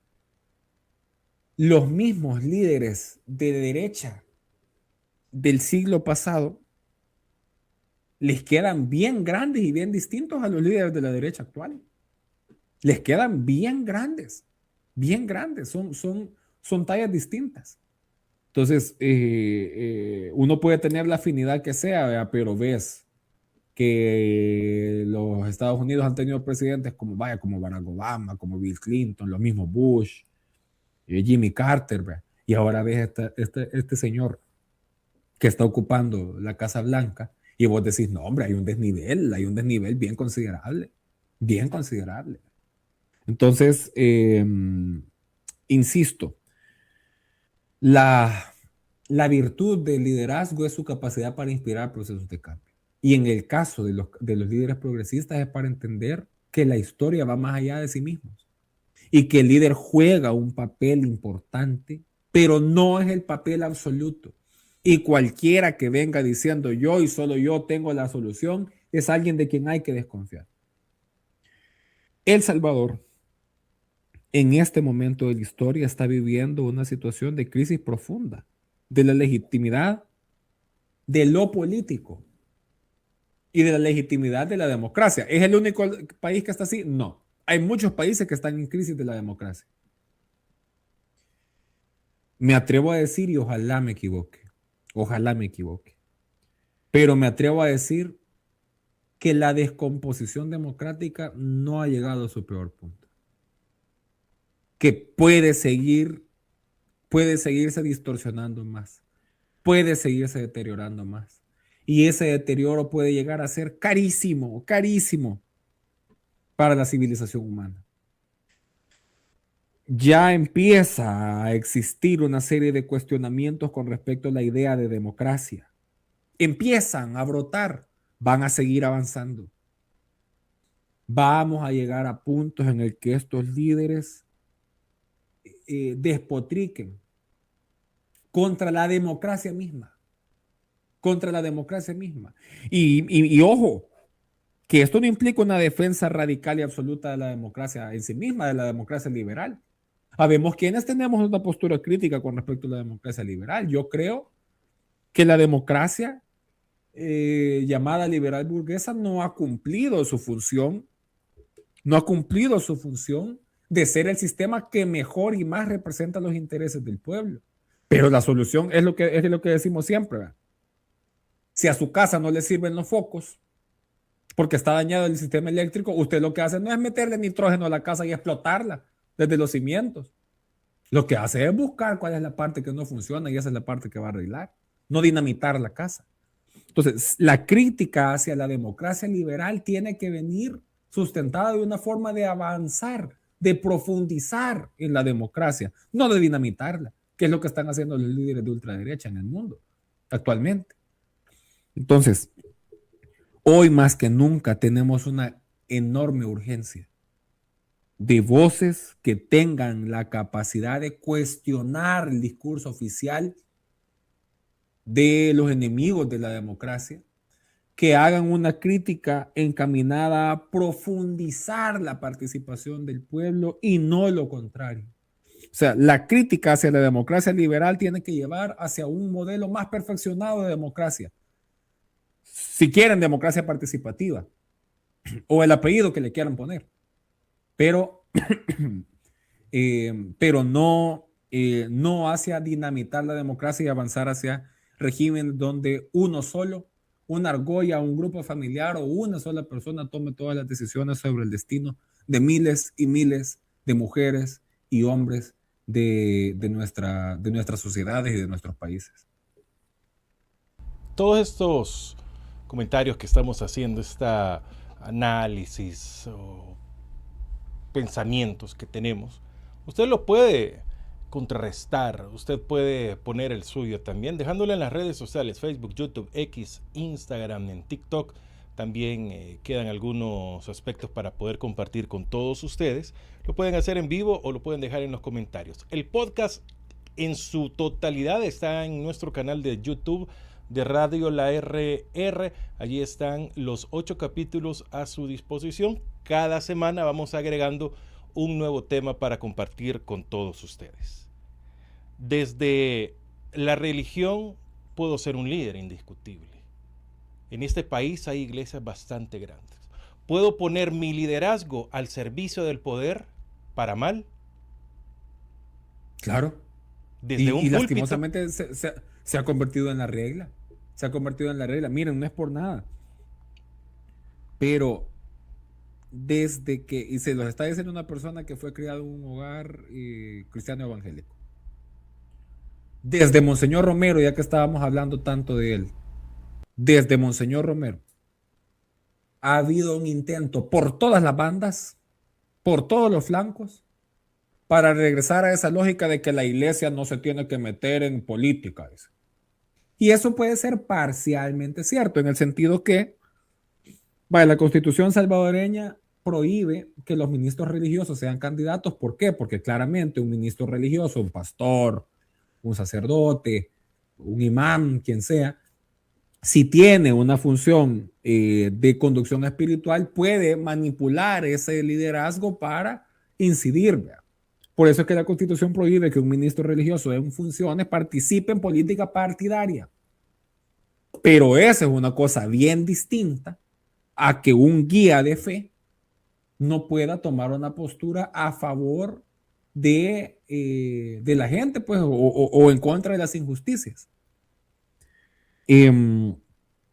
los mismos líderes de derecha del siglo pasado les quedan bien grandes y bien distintos a los líderes de la derecha actual. Les quedan bien grandes, son tallas distintas. Entonces, uno puede tener la afinidad que sea, ¿verdad? Pero ves que los Estados Unidos han tenido presidentes como Barack Obama, como Bill Clinton, los mismos Bush, Jimmy Carter, ¿verdad? Y ahora ves este señor que está ocupando la Casa Blanca y vos decís, no, hombre, hay un desnivel bien considerable, bien considerable. Entonces, insisto, la virtud del liderazgo es su capacidad para inspirar procesos de cambio. Y en el caso de los líderes progresistas es para entender que la historia va más allá de sí mismos y que el líder juega un papel importante, pero no es el papel absoluto. Y cualquiera que venga diciendo yo y solo yo tengo la solución es alguien de quien hay que desconfiar. El Salvador, en este momento de la historia, está viviendo una situación de crisis profunda de la legitimidad de lo político y de la legitimidad de la democracia. ¿Es el único país que está así? No. Hay muchos países que están en crisis de la democracia. Me atrevo a decir, y ojalá me equivoque, Ojalá me equivoque. Pero me atrevo a decir que la descomposición democrática no ha llegado a su peor punto. Que puede seguirse distorsionando más, puede seguirse deteriorando más. Y ese deterioro puede llegar a ser carísimo, carísimo para la civilización humana. Ya empieza a existir una serie de cuestionamientos con respecto a la idea de democracia. Empiezan a brotar, van a seguir avanzando. Vamos a llegar a puntos en el que estos líderes despotriquen contra la democracia misma, contra la democracia misma. Y ojo, que esto no implica una defensa radical y absoluta de la democracia en sí misma, de la democracia liberal. Sabemos quienes tenemos una postura crítica con respecto a la democracia liberal. Yo creo que la democracia llamada liberal burguesa no ha cumplido su función, de ser el sistema que mejor y más representa los intereses del pueblo. Pero la solución es lo que decimos siempre, ¿verdad? Si a su casa no le sirven los focos porque está dañado el sistema eléctrico, usted lo que hace no es meterle nitrógeno a la casa y explotarla desde los cimientos. Lo que hace es buscar cuál es la parte que no funciona y esa es la parte que va a arreglar, no dinamitar la casa. Entonces, la crítica hacia la democracia liberal tiene que venir sustentada de una forma de avanzar, de profundizar en la democracia, no de dinamitarla, que es lo que están haciendo los líderes de ultraderecha en el mundo actualmente. Entonces, hoy más que nunca tenemos una enorme urgencia de voces que tengan la capacidad de cuestionar el discurso oficial de los enemigos de la democracia, que hagan una crítica encaminada a profundizar la participación del pueblo y no lo contrario. O sea, la crítica hacia la democracia liberal tiene que llevar hacia un modelo más perfeccionado de democracia. Si quieren democracia participativa o el apellido que le quieran poner, pero no hacia dinamitar la democracia y avanzar hacia régimen donde uno solo, una argolla, un grupo familiar o una sola persona tome todas las decisiones sobre el destino de miles y miles de mujeres y hombres de nuestras sociedades y de nuestros países. Todos estos comentarios que estamos haciendo, esta análisis o pensamientos que tenemos, usted lo puede contrarrestar, usted puede poner el suyo también, dejándolo en las redes sociales, Facebook, YouTube, X, Instagram, en TikTok. También quedan algunos aspectos para poder compartir con todos ustedes. Lo pueden hacer en vivo o lo pueden dejar en los comentarios. El podcast en su totalidad está en nuestro canal de YouTube de Radio La RR. Allí están los 8 capítulos a su disposición. Cada semana vamos agregando un nuevo tema para compartir con todos ustedes. Desde la religión puedo ser un líder indiscutible. En este país hay iglesias bastante grandes. ¿Puedo poner mi liderazgo al servicio del poder para mal? Claro. Desde un y púlpito. Lastimosamente se ha convertido en la regla. Se ha convertido en la regla. Miren, no es por nada. Pero desde que, y se los está diciendo una persona que fue criada en un hogar cristiano evangélico. Desde Monseñor Romero, ya que estábamos hablando tanto de él, desde Monseñor Romero, ha habido un intento por todas las bandas, por todos los flancos, para regresar a esa lógica de que la iglesia no se tiene que meter en política. Y eso puede ser parcialmente cierto, en el sentido que la Constitución salvadoreña prohíbe que los ministros religiosos sean candidatos. ¿Por qué? Porque claramente un ministro religioso, un pastor, un sacerdote, un imán, quien sea, si tiene una función de conducción espiritual, puede manipular ese liderazgo para incidir. ¿Verdad? Por eso es que la Constitución prohíbe que un ministro religioso en funciones participe en política partidaria. Pero esa es una cosa bien distinta a que un guía de fe no pueda tomar una postura a favor de la gente, pues, o en contra de las injusticias.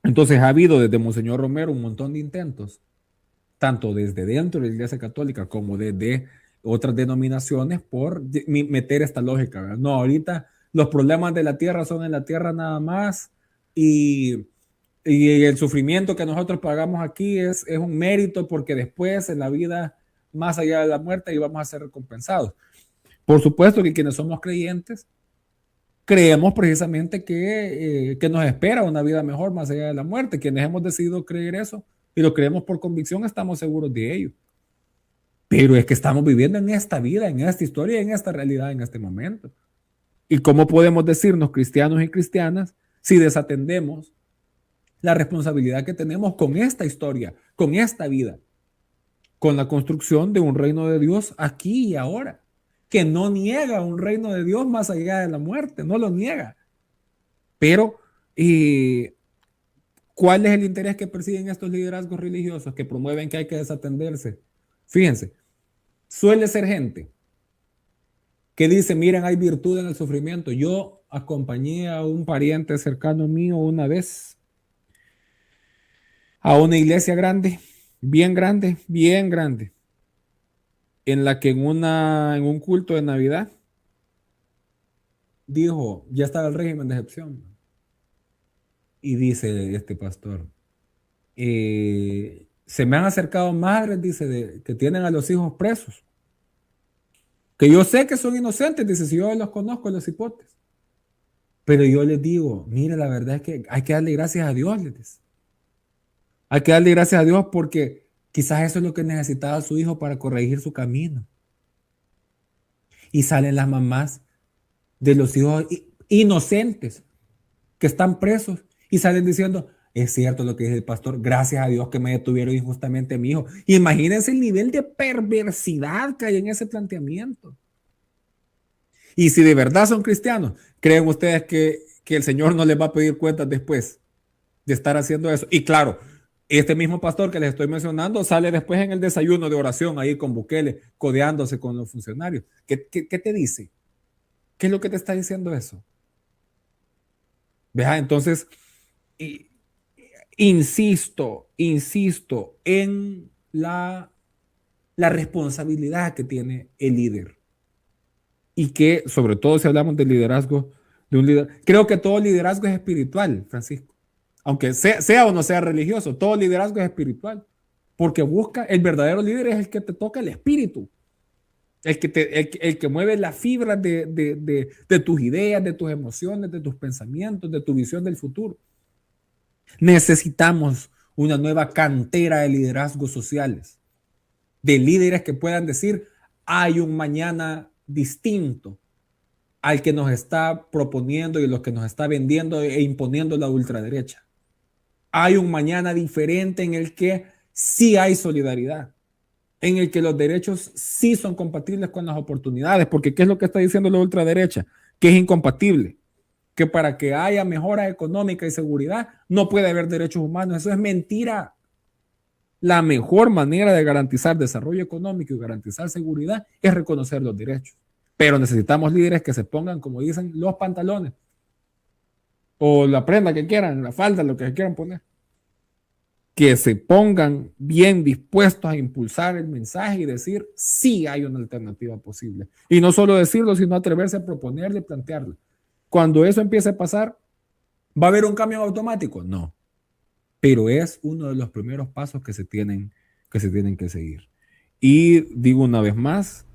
Entonces ha habido desde Monseñor Romero un montón de intentos, tanto desde dentro de la Iglesia Católica como desde otras denominaciones, por meter esta lógica, ¿verdad? No, ahorita los problemas de la tierra son en la tierra nada más, y el sufrimiento que nosotros pagamos aquí es un mérito, porque después en la vida más allá de la muerte íbamos a ser recompensados. Por supuesto que quienes somos creyentes creemos precisamente que nos espera una vida mejor más allá de la muerte. Quienes hemos decidido creer eso y lo creemos por convicción, estamos seguros de ello. Pero es que estamos viviendo en esta vida, en esta historia, en esta realidad, en este momento. ¿Y cómo podemos decirnos cristianos y cristianas si desatendemos la responsabilidad que tenemos con esta historia, con esta vida, con la construcción de un reino de Dios aquí y ahora, que no niega un reino de Dios más allá de la muerte, no lo niega? Pero, ¿cuál es el interés que persiguen estos liderazgos religiosos que promueven que hay que desatenderse? Fíjense, suele ser gente que dice, miren, hay virtud en el sufrimiento. Yo acompañé a un pariente cercano mío una vez a una iglesia grande, bien grande, en la que en un culto de Navidad dijo, ya estaba el régimen de excepción. Y dice este pastor, se me han acercado madres, dice, que tienen a los hijos presos, que yo sé que son inocentes, dice, si yo los conozco, los hipotes. Pero yo les digo, mire, la verdad es que hay que darle gracias a Dios, les dice. Hay que darle gracias a Dios porque quizás eso es lo que necesitaba su hijo para corregir su camino. Y salen las mamás de los hijos inocentes que están presos y salen diciendo, es cierto lo que dice el pastor, gracias a Dios que me detuvieron injustamente a mi hijo. Imagínense el nivel de perversidad que hay en ese planteamiento. Y si de verdad son cristianos, ¿creen ustedes que el Señor no les va a pedir cuentas después de estar haciendo eso? Y claro, este mismo pastor que les estoy mencionando sale después en el desayuno de oración ahí con Bukele, codeándose con los funcionarios. ¿Qué te dice? ¿Qué es lo que te está diciendo eso? Vea, entonces, insisto en la responsabilidad que tiene el líder. Y que, sobre todo si hablamos del liderazgo de un líder, creo que todo liderazgo es espiritual, Francisco. Aunque sea o no sea religioso, todo liderazgo es espiritual. Porque el verdadero líder es el que te toca el espíritu. El que mueve las fibras de tus ideas, de tus emociones, de tus pensamientos, de tu visión del futuro. Necesitamos una nueva cantera de liderazgos sociales, de líderes que puedan decir, hay un mañana distinto al que nos está proponiendo y lo que nos está vendiendo e imponiendo la ultraderecha. Hay un mañana diferente en el que sí hay solidaridad, en el que los derechos sí son compatibles con las oportunidades, porque ¿qué es lo que está diciendo la ultraderecha? Que es incompatible, que para que haya mejora económica y seguridad no puede haber derechos humanos. Eso es mentira. La mejor manera de garantizar desarrollo económico y garantizar seguridad es reconocer los derechos. Pero necesitamos líderes que se pongan, como dicen, los pantalones o la prenda que quieran, la falda, lo que se quieran poner. Que se pongan bien dispuestos a impulsar el mensaje y decir, sí hay una alternativa posible. Y no solo decirlo, sino atreverse a proponerle y plantearlo. Cuando eso empiece a pasar, ¿va a haber un cambio automático? No. Pero es uno de los primeros pasos que se tienen que seguir. Y digo una vez más,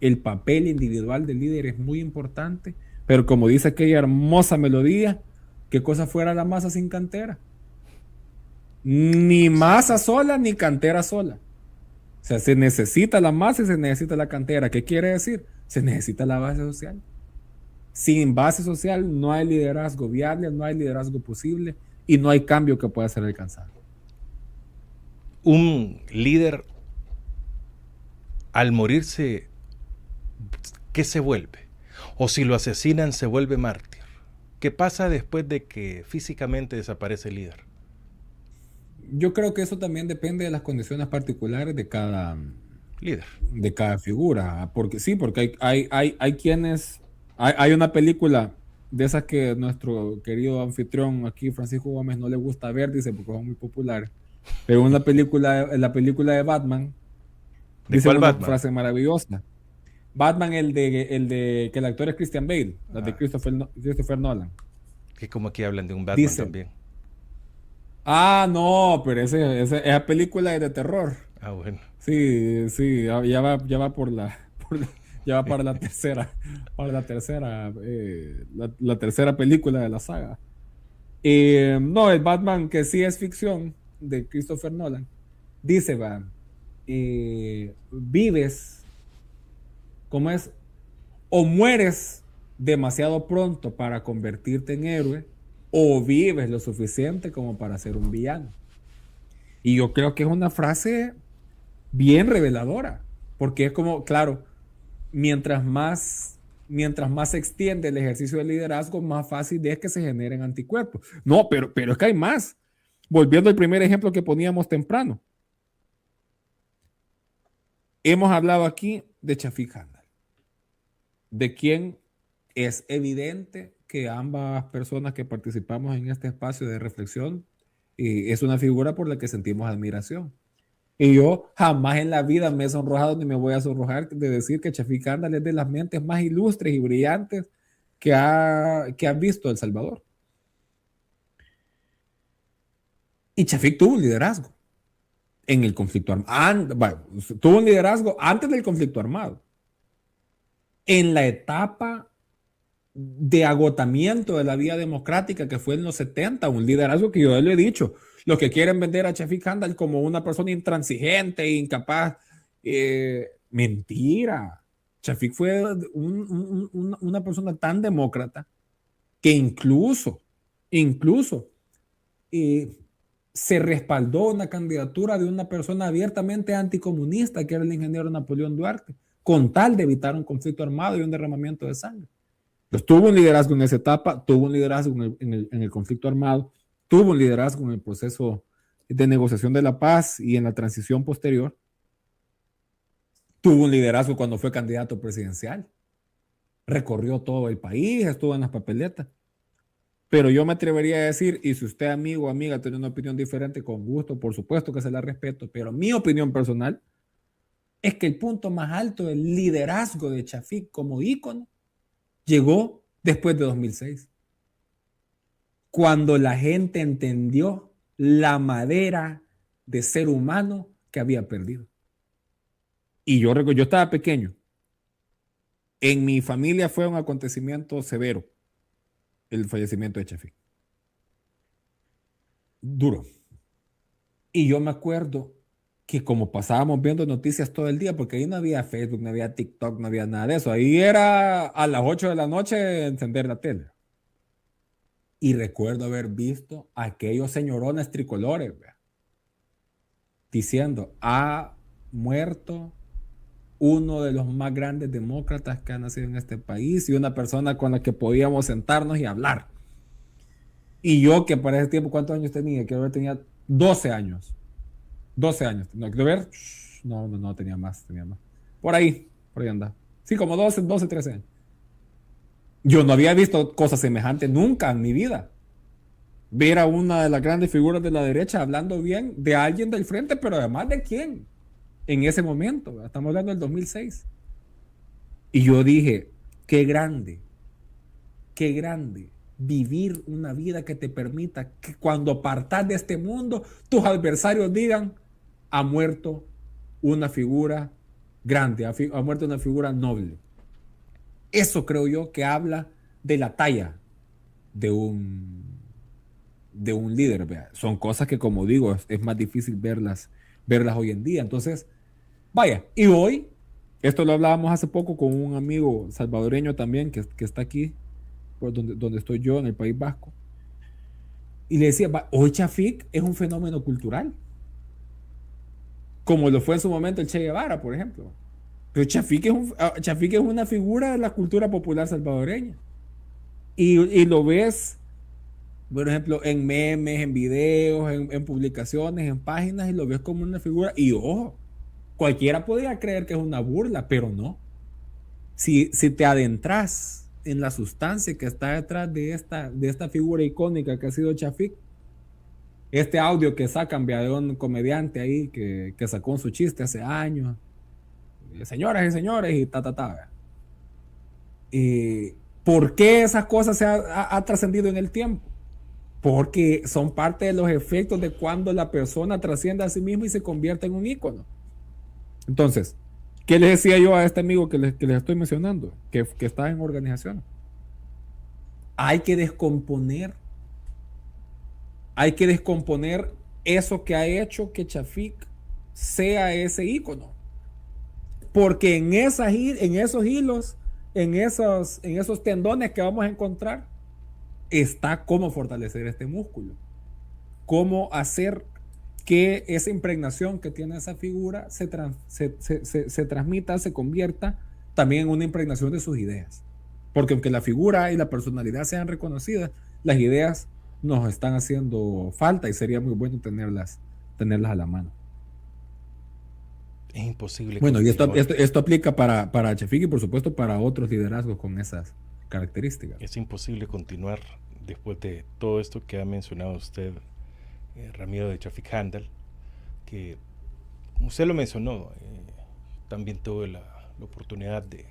el papel individual del líder es muy importante, pero como dice aquella hermosa melodía, ¿qué cosa fuera la masa sin cantera? Ni masa sola, ni cantera sola. O sea, se necesita la masa y se necesita la cantera. ¿Qué quiere decir? Se necesita la base social. Sin base social no hay liderazgo viable, no hay liderazgo posible y no hay cambio que pueda ser alcanzado. Un líder, al morirse, ¿qué se vuelve? O si lo asesinan, se vuelve mártir. ¿Qué pasa después de que físicamente desaparece el líder? Yo creo que eso también depende de las condiciones particulares de cada líder, de cada figura. Porque sí, porque hay quienes... Hay una película de esas que nuestro querido anfitrión aquí, Francisco Gómez, no le gusta ver, dice, porque son muy populares. Pero en la película de Batman, ¿De dice cuál una Batman? frase maravillosa. Batman, el de que el actor es Christian Bale, la de Ah, Christopher Nolan. que como aquí hablan de un Batman Dice, también. no, pero esa película es de terror. Ah, bueno. Sí, sí, ya va ya va la tercera película de la saga. No, el Batman que sí es ficción de Christopher Nolan, dice, vives, ¿cómo es? O mueres demasiado pronto para convertirte en héroe, o vives lo suficiente como para ser un villano. Y yo creo que es una frase bien reveladora, porque es como, claro, mientras más se extiende el ejercicio del liderazgo, más fácil es que se generen anticuerpos. No, pero es que hay más. Volviendo al primer ejemplo que poníamos temprano. Hemos hablado aquí de Chafik Handal, de quien es evidente que ambas personas que participamos en este espacio de reflexión es una figura por la que sentimos admiración. Y yo jamás en la vida me he sonrojado ni me voy a sonrojar de decir que Chafik Handal es de las mentes más ilustres y brillantes que ha visto El Salvador. Y Chafik tuvo un liderazgo en el conflicto armado. Bueno, tuvo un liderazgo antes del conflicto armado. En la etapa de agotamiento de la vía democrática que fue en los 70, un liderazgo que yo le he dicho, los que quieren vender a Chafik Handal como una persona intransigente e incapaz, mentira. Chafik fue una persona tan demócrata que incluso se respaldó una candidatura de una persona abiertamente anticomunista, que era el ingeniero Napoleón Duarte, con tal de evitar un conflicto armado y un derramamiento de sangre. Entonces, tuvo un liderazgo en esa etapa, tuvo un liderazgo en el conflicto armado, tuvo un liderazgo en el proceso de negociación de la paz y en la transición posterior. Tuvo un liderazgo cuando fue candidato presidencial. Recorrió todo el país, estuvo en las papeletas. Pero yo me atrevería a decir, y si usted, amigo o amiga, tiene una opinión diferente, con gusto, por supuesto que se la respeto, pero mi opinión personal es que el punto más alto del liderazgo de Chafik como ícono llegó después de 2006, cuando la gente entendió la madera de ser humano que había perdido. Y yo estaba pequeño. En mi familia fue un acontecimiento severo el fallecimiento de Chafik. Duro. Y yo me acuerdo que como pasábamos viendo noticias todo el día, porque ahí no había Facebook, no había TikTok, no había nada de eso. Ahí era a las 8 de la noche encender la tele. Y recuerdo haber visto a aquellos señorones tricolores, ¿vea?, diciendo, ha muerto uno de los más grandes demócratas que ha nacido en este país y una persona con la que podíamos sentarnos y hablar. Y yo, que para ese tiempo, ¿cuántos años tenía? Quiero ver, tenía 12 años. 12 años. No, quiero ver. No, tenía más. Por ahí anda. Sí, como 12, 13 años. Yo no había visto cosas semejantes nunca en mi vida. Ver a una de las grandes figuras de la derecha hablando bien de alguien del frente, pero además de quién en ese momento. Estamos hablando del 2006. Y yo dije, qué grande vivir una vida que te permita que cuando partas de este mundo, tus adversarios digan, ha muerto una figura grande, ha muerto una figura noble. Eso creo yo que habla de la talla de un líder. ¿Vea? Son cosas que, como digo, es más difícil verlas hoy en día. Entonces, vaya, y hoy, esto lo hablábamos hace poco con un amigo salvadoreño también que está aquí, por donde estoy yo, en el País Vasco, y le decía, hoy Chafik es un fenómeno cultural, como lo fue en su momento el Che Guevara, por ejemplo. Pero Chafik es una figura de la cultura popular salvadoreña. Y lo ves, por ejemplo, en memes, en videos, en publicaciones, en páginas, y lo ves como una figura. Y ojo, cualquiera podría creer que es una burla, pero no. Si te adentras en la sustancia que está detrás de esta figura icónica que ha sido Chafik. Este audio que sacan de un comediante ahí que sacó su chiste hace años. Señoras y señores, y ta. ¿Por qué esas cosas ha trascendido en el tiempo? Porque son parte de los efectos de cuando la persona trasciende a sí misma y se convierte en un ícono. Entonces, ¿qué le decía yo a este amigo que les estoy mencionando? Que está en organización. Hay que descomponer eso que ha hecho que Chafik sea ese ícono. Porque en esos hilos, en esos tendones que vamos a encontrar, está cómo fortalecer este músculo. Cómo hacer que esa impregnación que tiene esa figura se transmita, se convierta también en una impregnación de sus ideas. Porque aunque la figura y la personalidad sean reconocidas, las ideas nos están haciendo falta y sería muy bueno tenerlas a la mano. Es imposible. Bueno, y esto aplica para Chafik y por supuesto para otros liderazgos con esas características. Es imposible continuar después de todo esto que ha mencionado usted, Ramiro, de Chafik Handel, que usted lo mencionó, también tuve la oportunidad de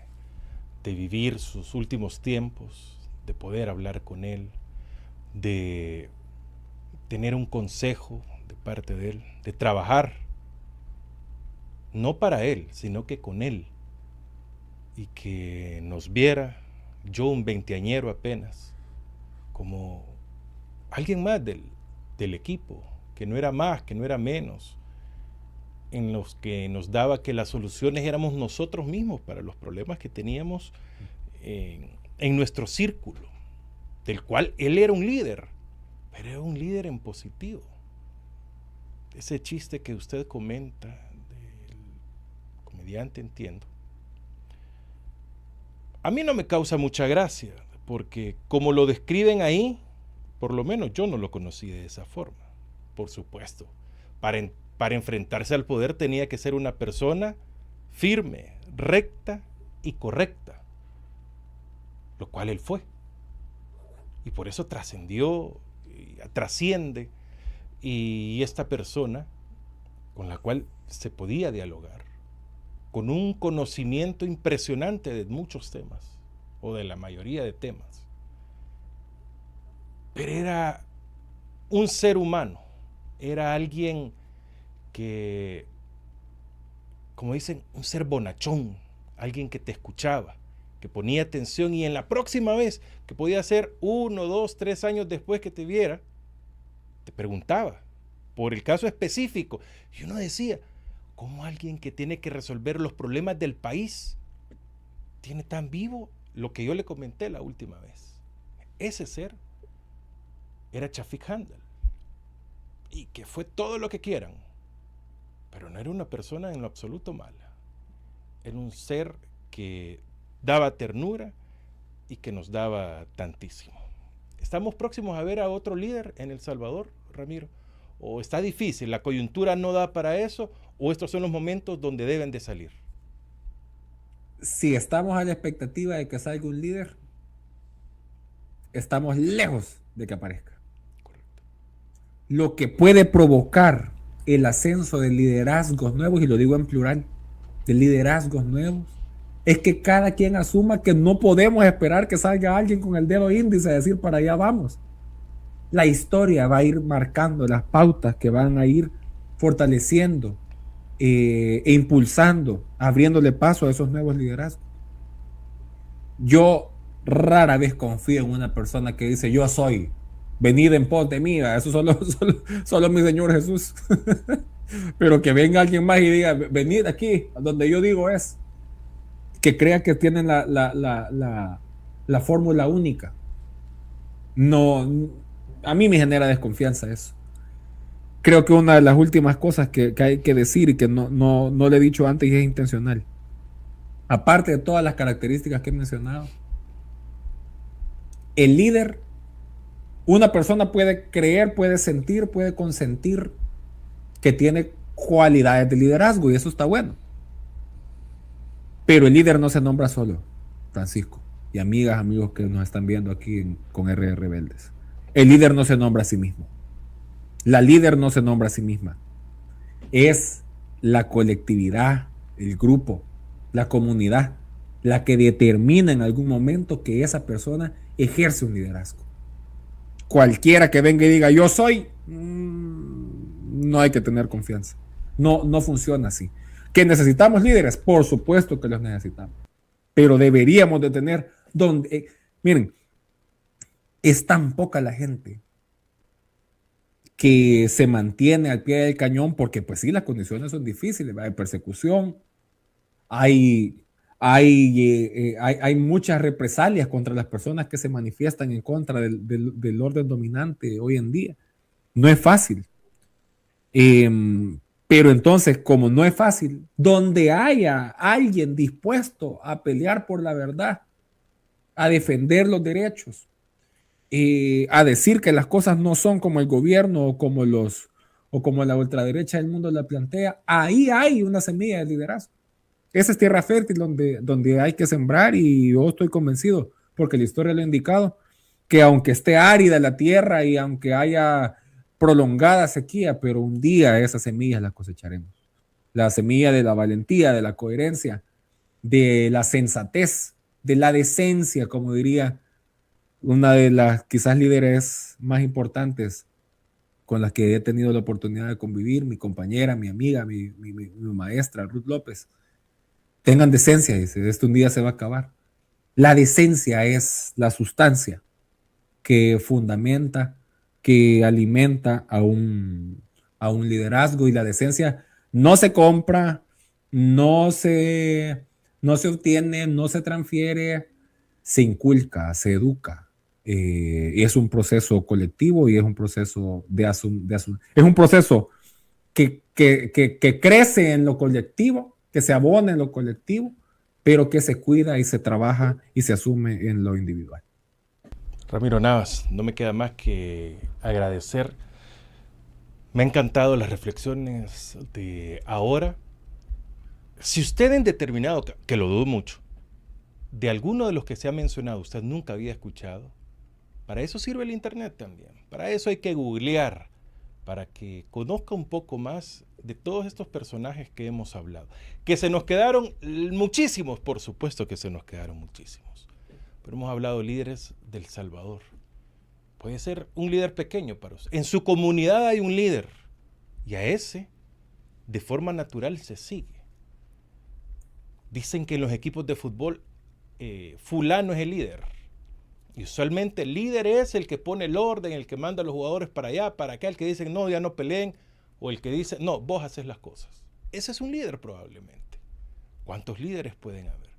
vivir sus últimos tiempos, de poder hablar con él, de tener un consejo de parte de él, de trabajar no para él, sino que con él, y que nos viera, yo un veinteañero apenas, como alguien más del equipo, que no era más, que no era menos, en los que nos daba que las soluciones éramos nosotros mismos para los problemas que teníamos en nuestro círculo, del cual él era un líder, pero era un líder en positivo. Ese chiste que usted comenta del comediante, entiendo, a mí no me causa mucha gracia, porque como lo describen ahí, por lo menos yo no lo conocí de esa forma. Por supuesto, para enfrentarse al poder tenía que ser una persona firme, recta y correcta, lo cual él fue. Y por eso trasciende, y esta persona con la cual se podía dialogar, con un conocimiento impresionante de muchos temas, o de la mayoría de temas, pero era un ser humano, era alguien que, como dicen, un ser bonachón, alguien que te escuchaba, que ponía atención, y en la próxima vez, que podía ser 1, 2, 3 años después que te viera, te preguntaba por el caso específico. Y uno decía, ¿cómo alguien que tiene que resolver los problemas del país tiene tan vivo lo que yo le comenté la última vez? Ese ser era Chafik Handel, y que fue todo lo que quieran, pero no era una persona en lo absoluto mala. Era un ser que daba ternura y que nos daba tantísimo. ¿Estamos próximos a ver a otro líder en El Salvador, Ramiro? ¿O está difícil, la coyuntura no da para eso, o estos son los momentos donde deben de salir? Si estamos a la expectativa de que salga un líder, estamos lejos de que aparezca. Correcto. Lo que puede provocar el ascenso de liderazgos nuevos, y lo digo en plural, de liderazgos nuevos, es que cada quien asuma que no podemos esperar que salga alguien con el dedo índice a decir para allá vamos. La historia va a ir marcando las pautas que van a ir fortaleciendo e impulsando, abriéndole paso a esos nuevos liderazgos. Yo rara vez confío en una persona que dice yo soy, venid en pos de mí, eso solo mi Señor Jesús. Pero que venga alguien más y diga venid aquí, donde yo digo es, que crea que tienen la fórmula única. No, a mí me genera desconfianza eso. Creo que una de las últimas cosas que hay que decir, y que no le he dicho antes y es intencional, aparte de todas las características que he mencionado, el líder, una persona puede creer, puede sentir, puede consentir que tiene cualidades de liderazgo, y eso está bueno. Pero el líder no se nombra solo, Francisco. y amigas, amigos que nos están viendo aquí con R Rebeldes. El líder no se nombra a sí mismo. La líder no se nombra a sí misma. Es la colectividad, el grupo, la comunidad, la que determina en algún momento que esa persona ejerce un liderazgo. Cualquiera que venga y diga yo soy, no hay que tener confianza. No funciona así. ¿Que necesitamos líderes? Por supuesto que los necesitamos. Pero deberíamos de tener donde, miren, es tan poca la gente que se mantiene al pie del cañón porque pues sí, las condiciones son difíciles, hay persecución, hay muchas represalias contra las personas que se manifiestan en contra del orden dominante hoy en día. No es fácil. Pero entonces, como no es fácil, donde haya alguien dispuesto a pelear por la verdad, a defender los derechos, a decir que las cosas no son como el gobierno o como la ultraderecha del mundo la plantea, ahí hay una semilla de liderazgo. Esa es tierra fértil donde hay que sembrar, y yo estoy convencido, porque la historia lo ha indicado, que aunque esté árida la tierra y aunque haya prolongada sequía, pero un día esas semillas las cosecharemos. La semilla de la valentía, de la coherencia, de la sensatez, de la decencia, como diría una de las quizás líderes más importantes con las que he tenido la oportunidad de convivir, mi compañera, mi amiga, mi maestra, Ruth López. Tengan decencia, dice, esto un día se va a acabar. La decencia es la sustancia que fundamenta, que alimenta a un liderazgo, y la decencia no se compra, no se obtiene, no se transfiere, se inculca, se educa. Es un proceso colectivo y es un proceso es un proceso que crece en lo colectivo, que se abona en lo colectivo, pero que se cuida y se trabaja y se asume en lo individual. Ramiro Navas, no me queda más que agradecer. Me han encantado las reflexiones de ahora. Si usted en determinado, que lo dudo mucho, de alguno de los que se ha mencionado usted nunca había escuchado, para eso sirve el internet también. Para eso hay que googlear, para que conozca un poco más de todos estos personajes que hemos hablado. Que se nos quedaron muchísimos, por supuesto que se nos quedaron muchísimos. Pero hemos hablado de líderes del Salvador. Puede ser un líder pequeño para usted. En su comunidad hay un líder. Y a ese, de forma natural, se sigue. Dicen que en los equipos de fútbol, fulano es el líder. Y usualmente el líder es el que pone el orden, el que manda a los jugadores para allá, para acá, el que dice no, ya no peleen, o el que dice no, vos haces las cosas. Ese es un líder probablemente. ¿Cuántos líderes pueden haber?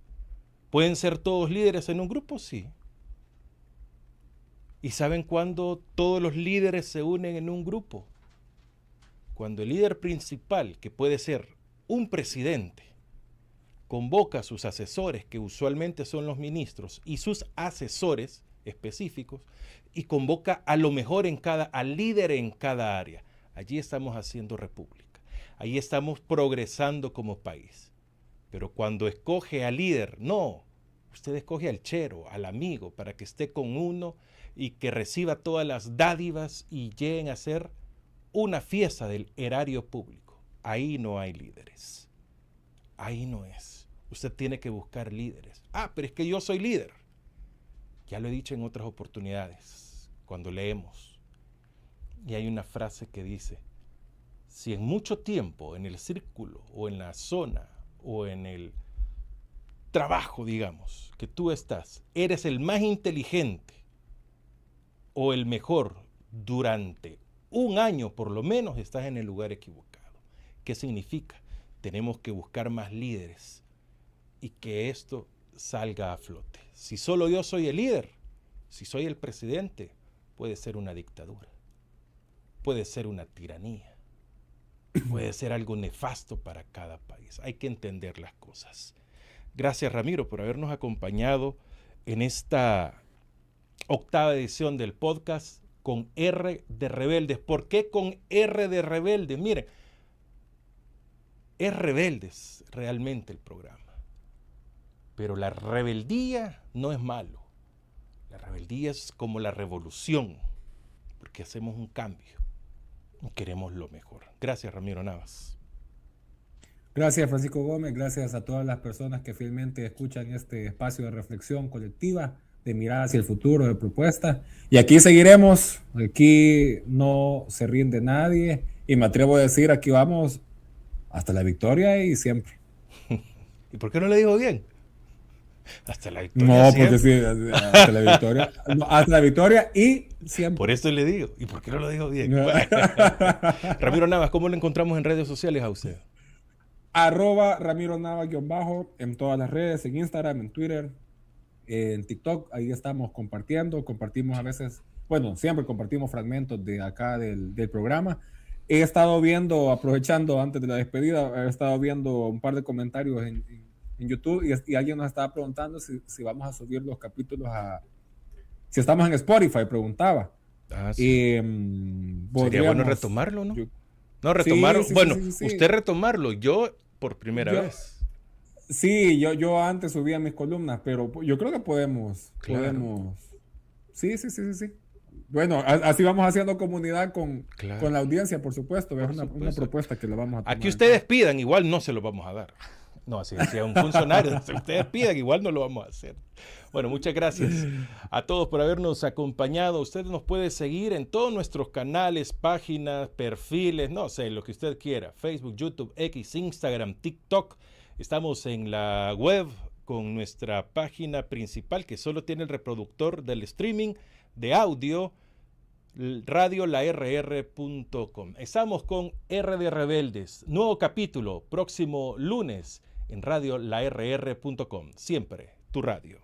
¿Pueden ser todos líderes en un grupo? Sí. ¿Y saben cuándo todos los líderes se unen en un grupo? Cuando el líder principal, que puede ser un presidente, convoca a sus asesores, que usualmente son los ministros, y sus asesores específicos, y convoca a lo mejor al líder en cada área. Allí estamos haciendo república. Allí estamos progresando como país. Pero cuando escoge al líder, no, usted escoge al chero, al amigo, para que esté con uno y que reciba todas las dádivas y lleguen a ser una fiesta del erario público. Ahí no hay líderes. Ahí no es. Usted tiene que buscar líderes. Pero es que yo soy líder. Ya lo he dicho en otras oportunidades, cuando leemos. Y hay una frase que dice, si en mucho tiempo en el círculo o en la zona o en el trabajo, digamos, que tú estás, eres el más inteligente o el mejor durante un año por lo menos, estás en el lugar equivocado. ¿Qué significa? Tenemos que buscar más líderes y que esto salga a flote. Si solo yo soy el líder, si soy el presidente, puede ser una dictadura, puede ser una tiranía, puede ser algo nefasto para cada país. Hay que entender las cosas. Gracias, Ramiro, por habernos acompañado en esta octava edición del podcast con R de Rebeldes. ¿Por qué con R de Rebeldes? Miren, es Rebeldes realmente el programa. Pero la rebeldía no es malo. La rebeldía es como la revolución, porque hacemos un cambio y queremos lo mejor. Gracias, Ramiro Navas. Gracias, Francisco Gómez. Gracias a todas las personas que fielmente escuchan este espacio de reflexión colectiva, de mirada hacia el futuro, de propuestas. Y aquí seguiremos. Aquí no se rinde nadie. Y me atrevo a decir, aquí vamos hasta la victoria y siempre. ¿Y por qué no le digo bien? Hasta la victoria. No, siempre. porque sí, hasta la victoria. No, hasta la victoria y siempre. Por eso le digo. ¿Y por qué no lo digo bien? Bueno. Ramiro Navas, ¿cómo lo encontramos en redes sociales a usted? @Ramiro Navas_ en todas las redes, en Instagram, en Twitter, en TikTok. Ahí estamos compartimos a veces, bueno, siempre compartimos fragmentos de acá del programa. He estado viendo, aprovechando antes de la despedida, he estado viendo un par de comentarios en YouTube y alguien nos estaba preguntando si vamos a subir los capítulos si estamos en Spotify, preguntaba. Sí. Sería bueno retomarlo, ¿no? No, retomarlo. Sí, bueno, sí. Usted retomarlo, yo por primera vez. Sí, yo antes subía mis columnas, pero yo creo que podemos. Sí. Bueno, así vamos haciendo comunidad con la audiencia, por supuesto. Es una propuesta que la vamos a tomar. Aquí ustedes pidan, igual no se lo vamos a dar. No, así decía un funcionario. Si ustedes pidan, igual no lo vamos a hacer. Bueno, muchas gracias a todos por habernos acompañado. Usted nos puede seguir en todos nuestros canales, páginas, perfiles, no sé, lo que usted quiera. Facebook, YouTube, X, Instagram, TikTok. Estamos en la web con nuestra página principal que solo tiene el reproductor del streaming de audio, radiolarr.com. Estamos con R de Rebeldes. Nuevo capítulo, próximo lunes en radiolarr.com. Siempre tu radio.